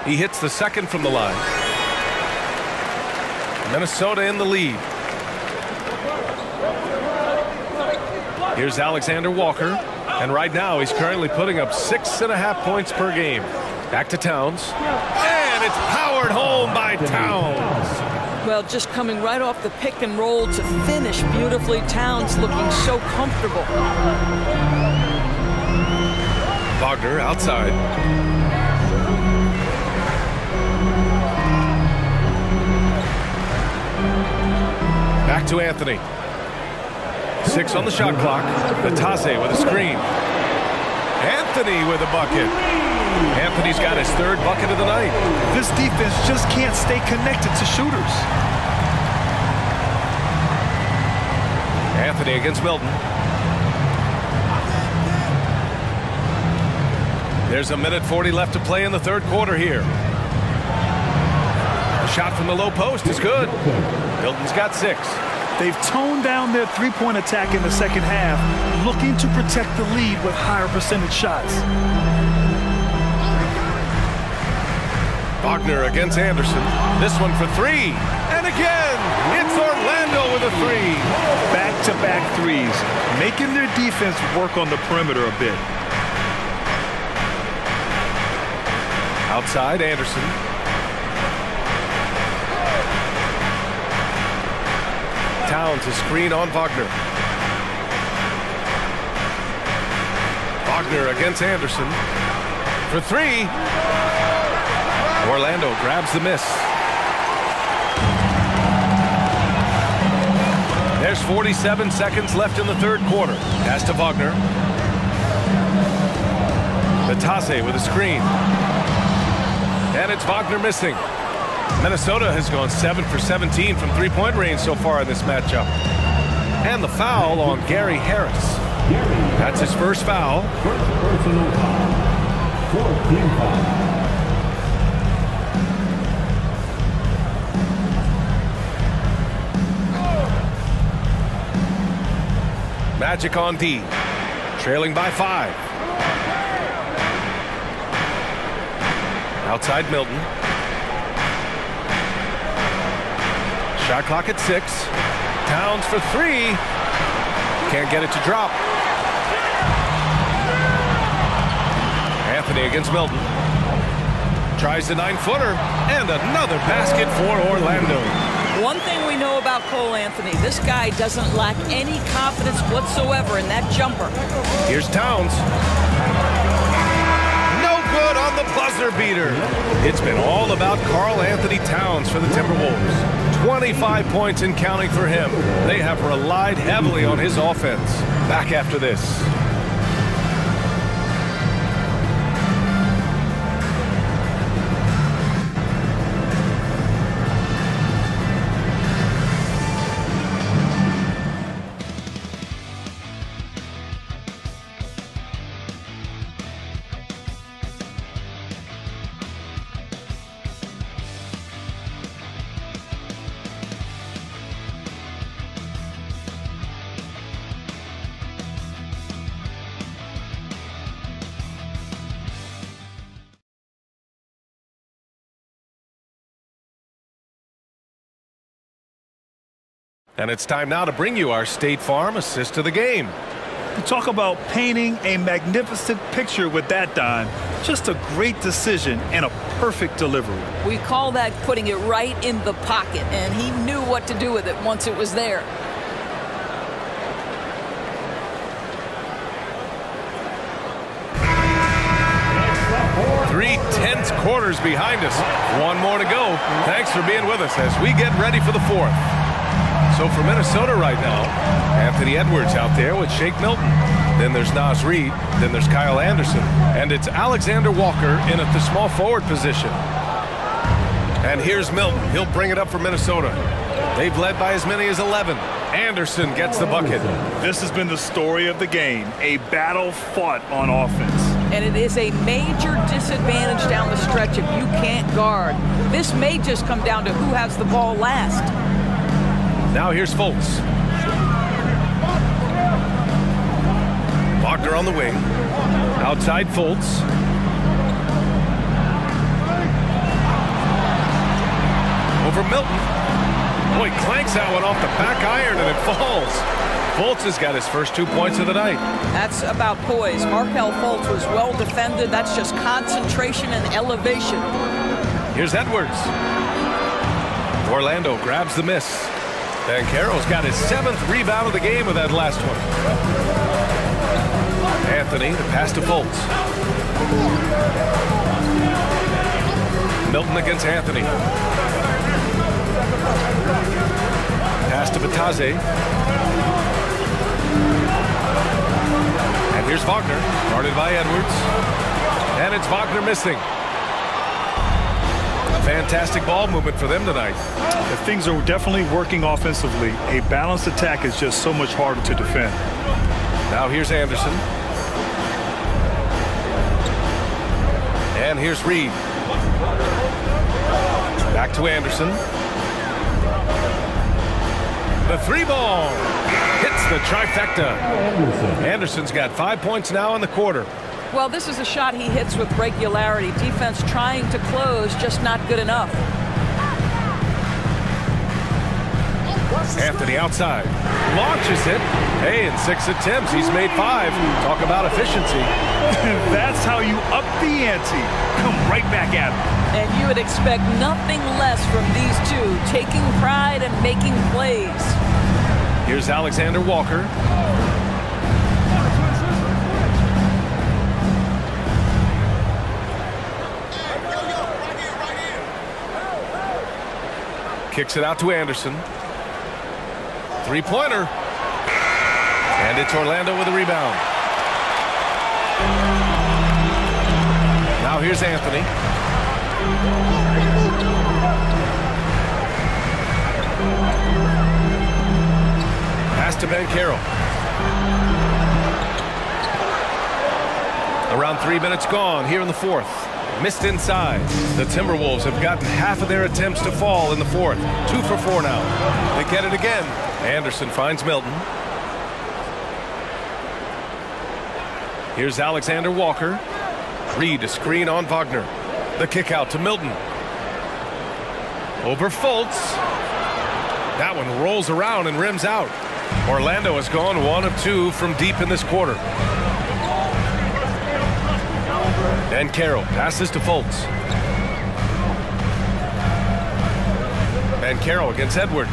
He hits the second from the line. Minnesota in the lead. Here's Alexander Walker, and right now he's currently putting up 6.5 points per game. Back to Towns, and it's powered home by Towns. Well, just coming right off the pick and roll to finish beautifully. Towns looking so comfortable. Wagner outside. Back to Anthony. 6 on the shot clock. Batase with a screen. Anthony with a bucket. Anthony's got his 3rd bucket of the night. This defense just can't stay connected to shooters. Anthony against Milton. There's 1:40 left to play in the 3rd quarter here. The shot from the low post is good. Milton's got 6. They've toned down their three-point attack in the second half, looking to protect the lead with higher percentage shots. Wagner against Anderson. This one for 3. And again, it's Orlando with a 3. Back-to-back threes, making their defense work on the perimeter a bit. Outside, Anderson. Towns a screen on Wagner. Wagner against Anderson. For 3. Orlando grabs the miss. There's 47 seconds left in the 3rd quarter. Pass to Wagner. Batase with a screen. And it's Wagner missing. Minnesota has gone 7 for 17 from 3-point range so far in this matchup. And the foul on Gary Harris. That's his first foul. First personal foul. 14 foul. Magic on D. Trailing by 5. Outside Milton. Shot clock at 6. Towns for 3. Can't get it to drop. Anthony against Milton. Tries the 9-footer. And another basket for Orlando. One thing we know about Cole Anthony, this guy doesn't lack any confidence whatsoever in that jumper. Here's Towns. No good on the buzzer beater. It's been all about Karl Anthony Towns for the Timberwolves. 25 points and counting for him. They have relied heavily on his offense. Back after this. And it's time now to bring you our State Farm assist of the game. You talk about painting a magnificent picture with that, Don. Just a great decision and a perfect delivery. We call that putting it right in the pocket, and he knew what to do with it once it was there. Three tense quarters behind us. One more to go. Thanks for being with us as we get ready for the fourth. So for Minnesota right now, Anthony Edwards out there with Shake Milton. Then there's Naz Reid. Then there's Kyle Anderson. And it's Alexander Walker in at the small forward position. And here's Milton. He'll bring it up for Minnesota. They've led by as many as 11. Anderson gets the bucket. This has been the story of the game. A battle fought on offense. And it is a major disadvantage down the stretch if you can't guard. This may just come down to who has the ball last. Now here's Fultz. Wagner on the wing. Outside Fultz. Over Milton. Boy, clanks that one off the back iron and it falls. Fultz has got his first 2 points of the night. That's about poise. Markelle Fultz was well defended. That's just concentration and elevation. Here's Edwards. Orlando grabs the miss. Banchero's got his 7th rebound of the game with that last one. Anthony, the pass to Fultz. Milton against Anthony. Pass to Batase. And here's Wagner, guarded by Edwards. And it's Wagner missing. Fantastic ball movement for them tonight. Things are definitely working offensively. A balanced attack is just so much harder to defend. Now here's Anderson. And here's Reid. Back to Anderson. The three ball hits the trifecta. Anderson's got 5 points now in the quarter. Well, this is a shot he hits with regularity. Defense trying to close, just not good enough. Anthony outside. Launches it. Hey, in 6 attempts, he's made 5. Talk about efficiency. That's how you up the ante. Come right back at him. And you would expect nothing less from these two, taking pride and making plays. Here's Alexander Walker. Kicks it out to Anderson. Three-pointer. And it's Orlando with a rebound. Now here's Anthony. Pass to Banchero. Around 3 minutes gone here in the fourth. Missed inside. The Timberwolves have gotten half of their attempts to fall in the fourth. 2 for 4 now. They get it again. Anderson finds Milton. Here's Alexander Walker. Reid a screen on Wagner. The kick out to Milton. Over Fultz. That one rolls around and rims out. Orlando has gone 1 of 2 from deep in this quarter. And Carroll passes to Fultz. And Carroll against Edwards.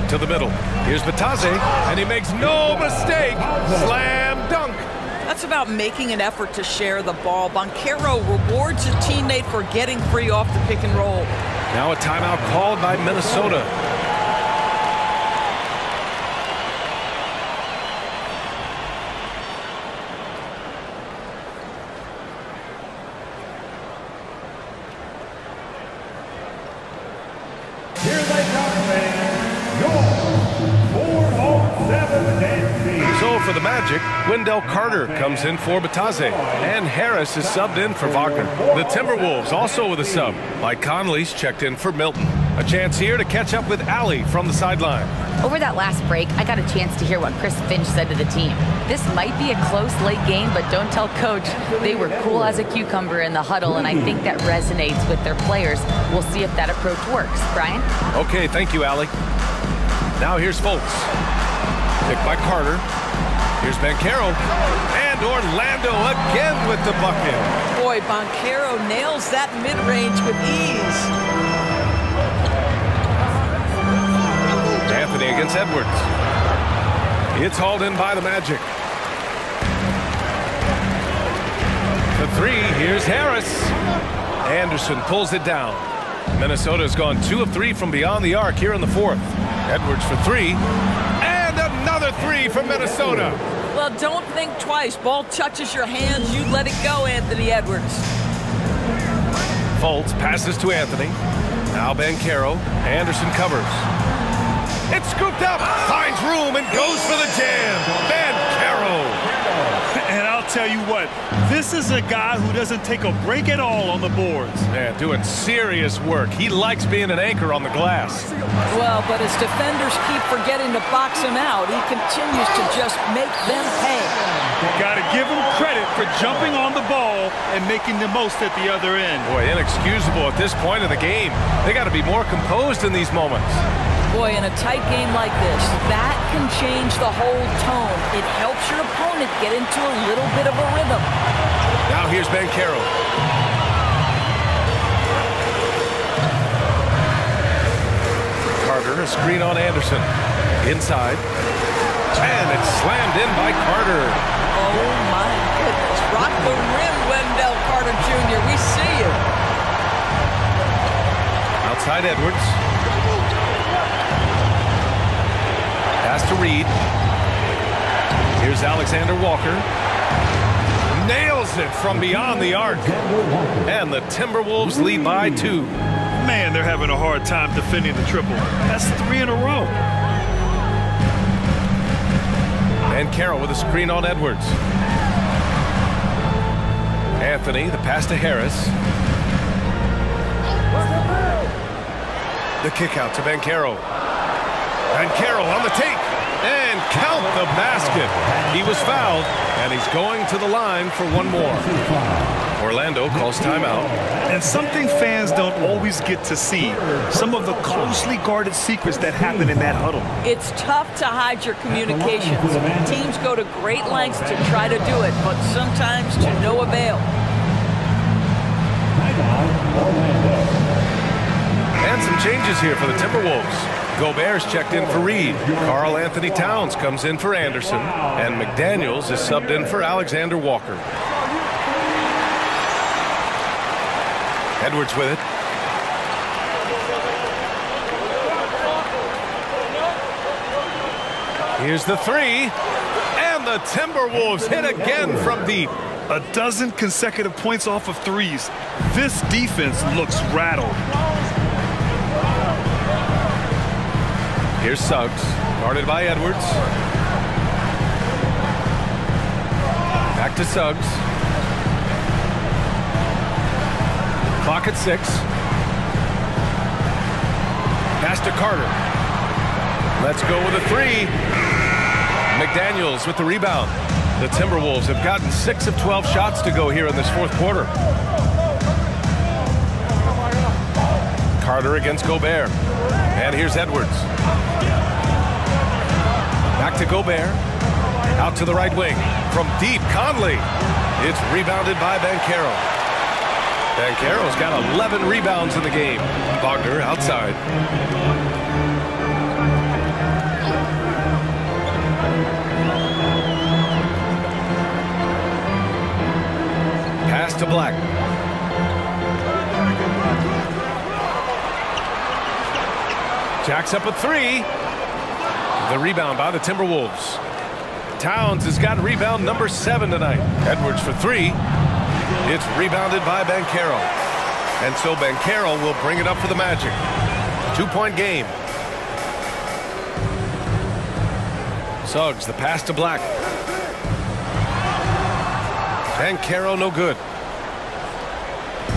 To the middle. Here's Batase, and he makes no mistake. Slam dunk. That's about making an effort to share the ball. Banchero rewards a teammate for getting free off the pick and roll. Now a timeout called by Minnesota. For the Magic, Wendell Carter comes in for Batase, and Harris is subbed in for Wagner. The Timberwolves also with a sub. Mike Conley's checked in for Milton. A chance here to catch up with Allie from the sideline. Over that last break, I got a chance to hear what Chris Finch said to the team. This might be a close late game, but don't tell Coach. They were cool as a cucumber in the huddle, and I think that resonates with their players. We'll see if that approach works. Brian? Okay, thank you, Allie. Now here's Fultz. Picked by Carter. Here's Banchero. And Orlando again with the bucket. Boy, Banchero nails that mid-range with ease. Anthony against Edwards. It's hauled in by the Magic. The three, here's Harris. Anderson pulls it down. Minnesota's gone 2 of 3 from beyond the arc here in the fourth. Edwards for 3. And another 3 from Minnesota. Well, don't think twice. Ball touches your hands, you let it go, Anthony Edwards. Fultz passes to Anthony. Now Banchero. Anderson covers. It's scooped up, finds room, and goes for the jam. Banchero. And I'll tell you what, this is a guy who doesn't take a break at all on the boards. Man, doing serious work. He likes being an anchor on the glass. Well, but as defenders keep forgetting to box him out, he continues to just make them pay. Got to give him credit for jumping on the ball and making the most at the other end. Boy, inexcusable at this point of the game. They got to be more composed in these moments. Boy, in a tight game like this, that can change the whole tone. It helps your opponent get into a little bit of a rhythm. Now here's Banchero. Carter, a screen on Anderson. Inside. And it's slammed in by Carter. Oh, my goodness. Rock the rim, Wendell Carter Jr. We see you. Outside Edwards. Pass to Reed. Here's Alexander Walker. Nails it from beyond the arc. And the Timberwolves lead by 2. Man, they're having a hard time defending the triple. That's 3 in a row. Banchero with a screen on Edwards. Anthony, the pass to Harris. The kick out to Banchero. Banchero on the take. And count the basket. He was fouled, and he's going to the line for one more. Orlando calls timeout. And something fans don't always get to see, some of the closely guarded secrets that happen in that huddle. It's tough to hide your communications. Teams go to great lengths to try to do it, but sometimes to no avail. And some changes here for the Timberwolves. Gobert's checked in for Reed. Karl Anthony Towns comes in for Anderson. And McDaniels is subbed in for Alexander Walker. Edwards with it. Here's the 3. And the Timberwolves hit again from deep. A dozen consecutive points off of threes. This defense looks rattled. Here's Suggs, guarded by Edwards. Back to Suggs. Clock at 6. Pass to Carter. Let's go with a 3. McDaniels with the rebound. The Timberwolves have gotten 6 of 12 shots to go here in this fourth quarter. Carter against Gobert. And here's Edwards. Back to Gobert. Out to the right wing. From deep, Conley. It's rebounded by Banchero. Banchero's got 11 rebounds in the game. Wagner outside. Pass to Black. Jacks up a 3. The rebound by the Timberwolves. Towns has got rebound number 7 tonight. Edwards for 3. It's rebounded by Banchero. And so Banchero will bring it up for the Magic. 2-point game. Suggs, the pass to Black. Banchero no good.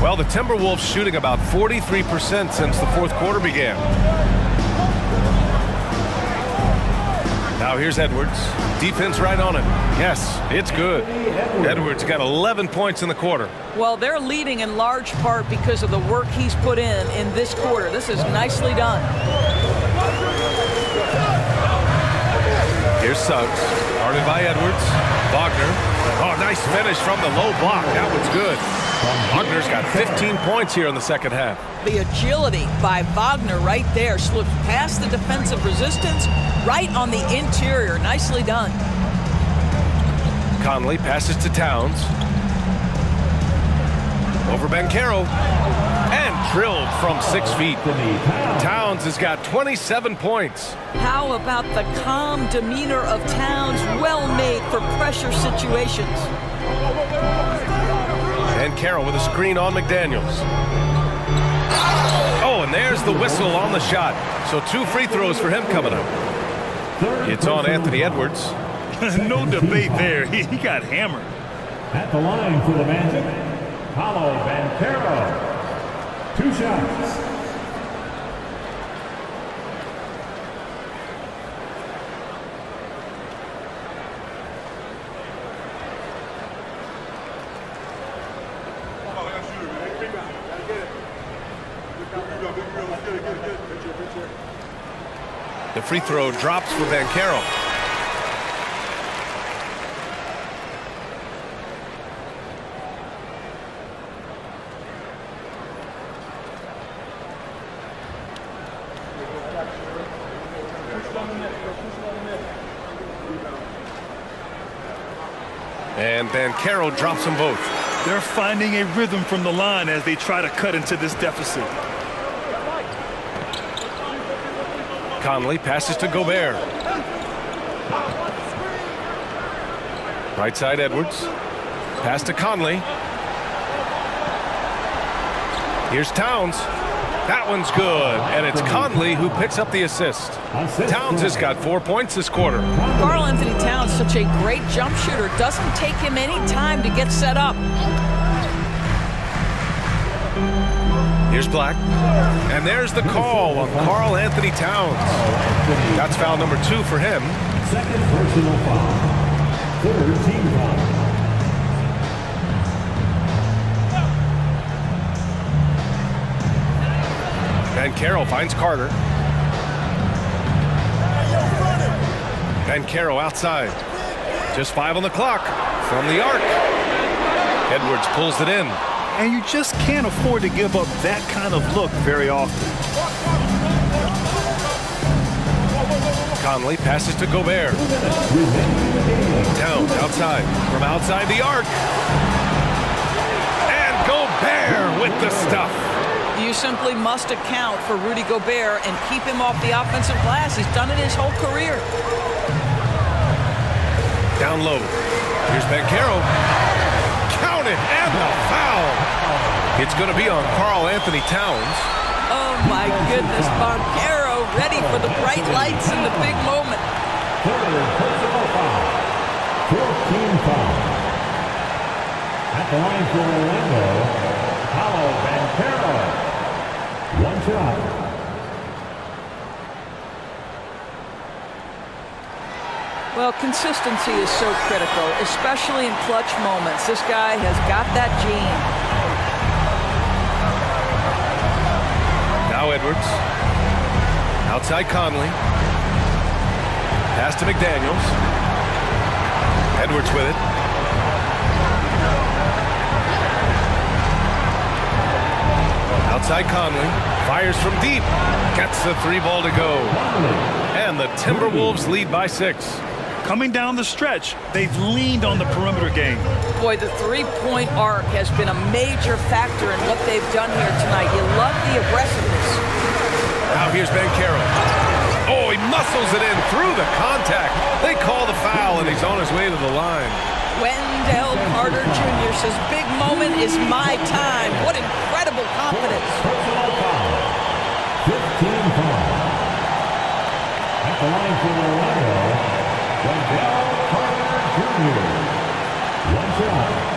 Well, the Timberwolves shooting about 43% since the fourth quarter began. Now here's Edwards. Defense right on it. Yes, it's good. Edwards got 11 points in the quarter. Well, they're leading in large part because of the work he's put in this quarter. This is nicely done. Here's Suggs. Guarded by Edwards. Wagner. Oh, nice finish from the low block. That one's good. Wagner's got 15 points here in the second half. The agility by Wagner right there slipped past the defensive resistance, right on the interior. Nicely done. Conley passes to Towns. Over Banchero. And drilled from 6 feet. Towns has got 27 points. How about the calm demeanor of Towns? Well made for pressure situations. And Carroll with a screen on McDaniels. Oh, and there's the whistle on the shot. So 2 free throws for him coming up. It's on Anthony Edwards. No debate there. He got hammered. At the line for the Magic, Paolo Banchero. 2 shots. The free throw drops for Banchero. And Banchero drops them both. They're finding a rhythm from the line as they try to cut into this deficit. Conley passes to Gobert. Right side Edwards. Pass to Conley. Here's Towns. That one's good, and it's Conley who picks up the assist. Towns has got 4 points this quarter. Karl Anthony Towns, such a great jump shooter. Doesn't take him any time to get set up. Here's Black. And there's the call on Karl Anthony Towns. That's foul number 2 for him. Second personal foul. Third team foul. Banchero finds Carter. Banchero outside. Just 5 on the clock from the arc. Edwards pulls it in. And you just can't afford to give up that kind of look very often. Conley passes to Gobert. Towns outside. From outside the arc. And Gobert with the stuff. You simply must account for Rudy Gobert and keep him off the offensive glass. He's done it his whole career. Down low. Here's Banchero. Count it, and the foul. It's going to be on Karl Anthony Towns. Oh, my goodness. Banchero ready for the bright lights in the big moment. Third personal foul. 14 foul. At the line for Orlando, Paolo Banchero. 1 shot. Well, consistency is so critical, especially in clutch moments. This guy has got that gene. Now Edwards. Outside Conley. Pass to McDaniels. Edwards with it. Outside Conley. Fires from deep. Gets the 3 ball to go. And the Timberwolves lead by 6. Coming down the stretch, they've leaned on the perimeter game. Boy, the three-point arc has been a major factor in what they've done here tonight. You love the aggressiveness. Now here's Banchero. Oh, he muscles it in through the contact. They call the foul, and he's on his way to the line. Wendell Carter Jr. says, big moment is my time. What incredible confidence. 15 foul. At the line for Orlando, Wendell Carter Jr. 1 shot.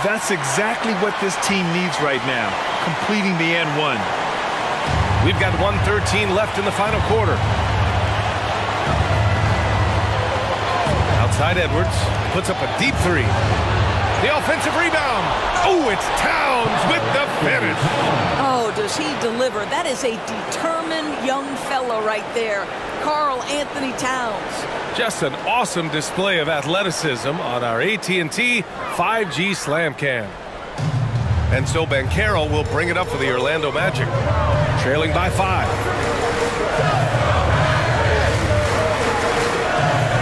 That's exactly what this team needs right now, completing the and one. We've got 1:13 left in the final quarter. Outside Edwards puts up a deep three. The offensive rebound. Oh, it's Towns with the finish. Oh, does he deliver? That is a determined young fellow right there, Karl Anthony Towns. Just an awesome display of athleticism on our AT&T 5G Slam Cam. And so Banchero will bring it up for the Orlando Magic, trailing by 5.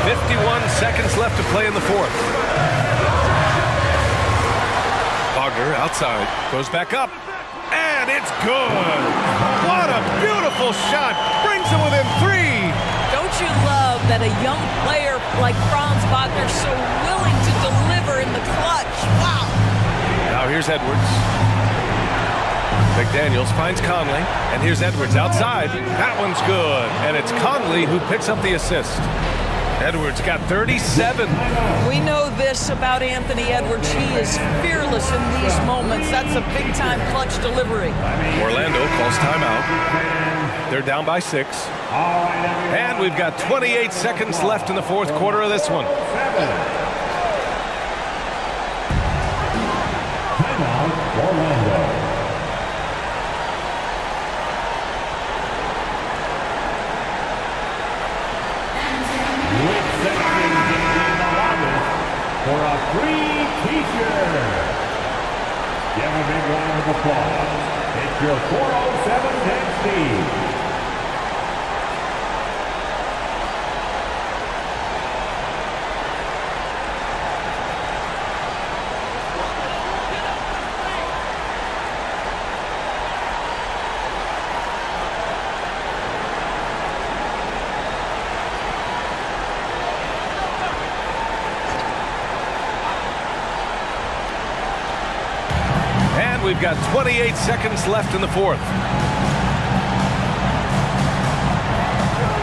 51 seconds left to play in the fourth. Wagner outside, goes back up, and it's good. What a beautiful shot. Brings it within 3. Don't you love that a young player like Franz Wagner is so willing to deliver in the clutch? Wow. Now here's Edwards. McDaniels finds Conley, and here's Edwards outside. That one's good, and it's Conley who picks up the assist. Edwards got 37. We know this about Anthony Edwards. He is fearless in these moments. That's a big-time clutch delivery. Orlando calls timeout. They're down by 6. And we've got 28 seconds left in the fourth quarter of this one. Timeout, Orlando. For a free t-shirt. Give a big round of applause. It's your 407 Dynasty. We've got 28 seconds left in the fourth.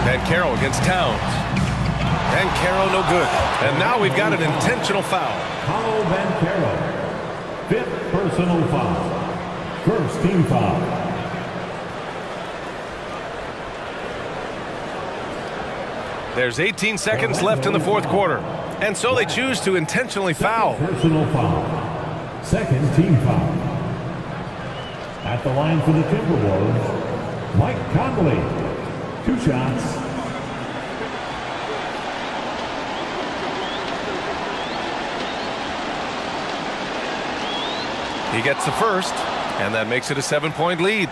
Banchero against Towns. Banchero no good. And now we've got an intentional foul. Paulo Banchero, 5th personal foul. First team foul. There's 18 seconds left in the fourth quarter. And so they choose to intentionally foul. Personal foul. Second team foul. At the line for the Timberwolves, Mike Conley. 2 shots. He gets the first, and that makes it a 7-point lead.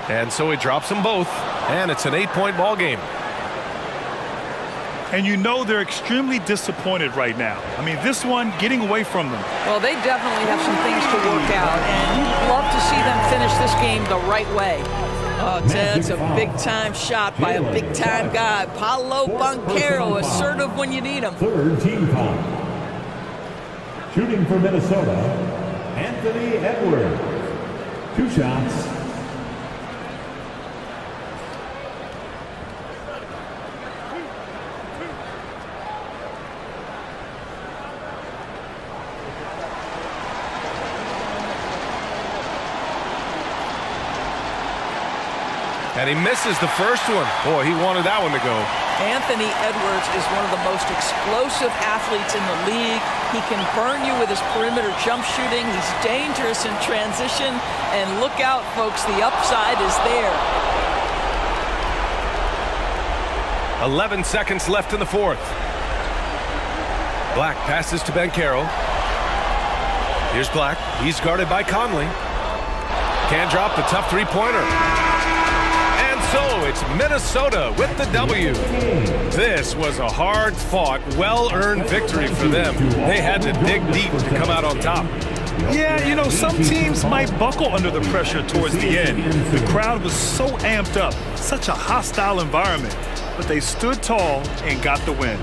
And so he drops them both, and it's an 8-point ball game. And you know they're extremely disappointed right now. I mean, this one getting away from them. Well, they definitely have some things to work out, and you'd love to see them finish this game the right way. Oh, that's a big-time shot by a big-time guy. Paulo Banchero, assertive when you need him. Third team foul. Shooting for Minnesota, Anthony Edwards. 2 shots. And he misses the first one. Boy, he wanted that one to go. Anthony Edwards is one of the most explosive athletes in the league. He can burn you with his perimeter jump shooting. He's dangerous in transition. And look out, folks, the upside is there. 11 seconds left in the fourth. Black passes to Banchero. Here's Black. He's guarded by Conley. Can't drop the tough three-pointer. So it's Minnesota with the W. This was a hard-fought, well-earned victory for them. They had to dig deep to come out on top. Yeah, you know, some teams might buckle under the pressure towards the end. The crowd was so amped up, such a hostile environment. But they stood tall and got the win.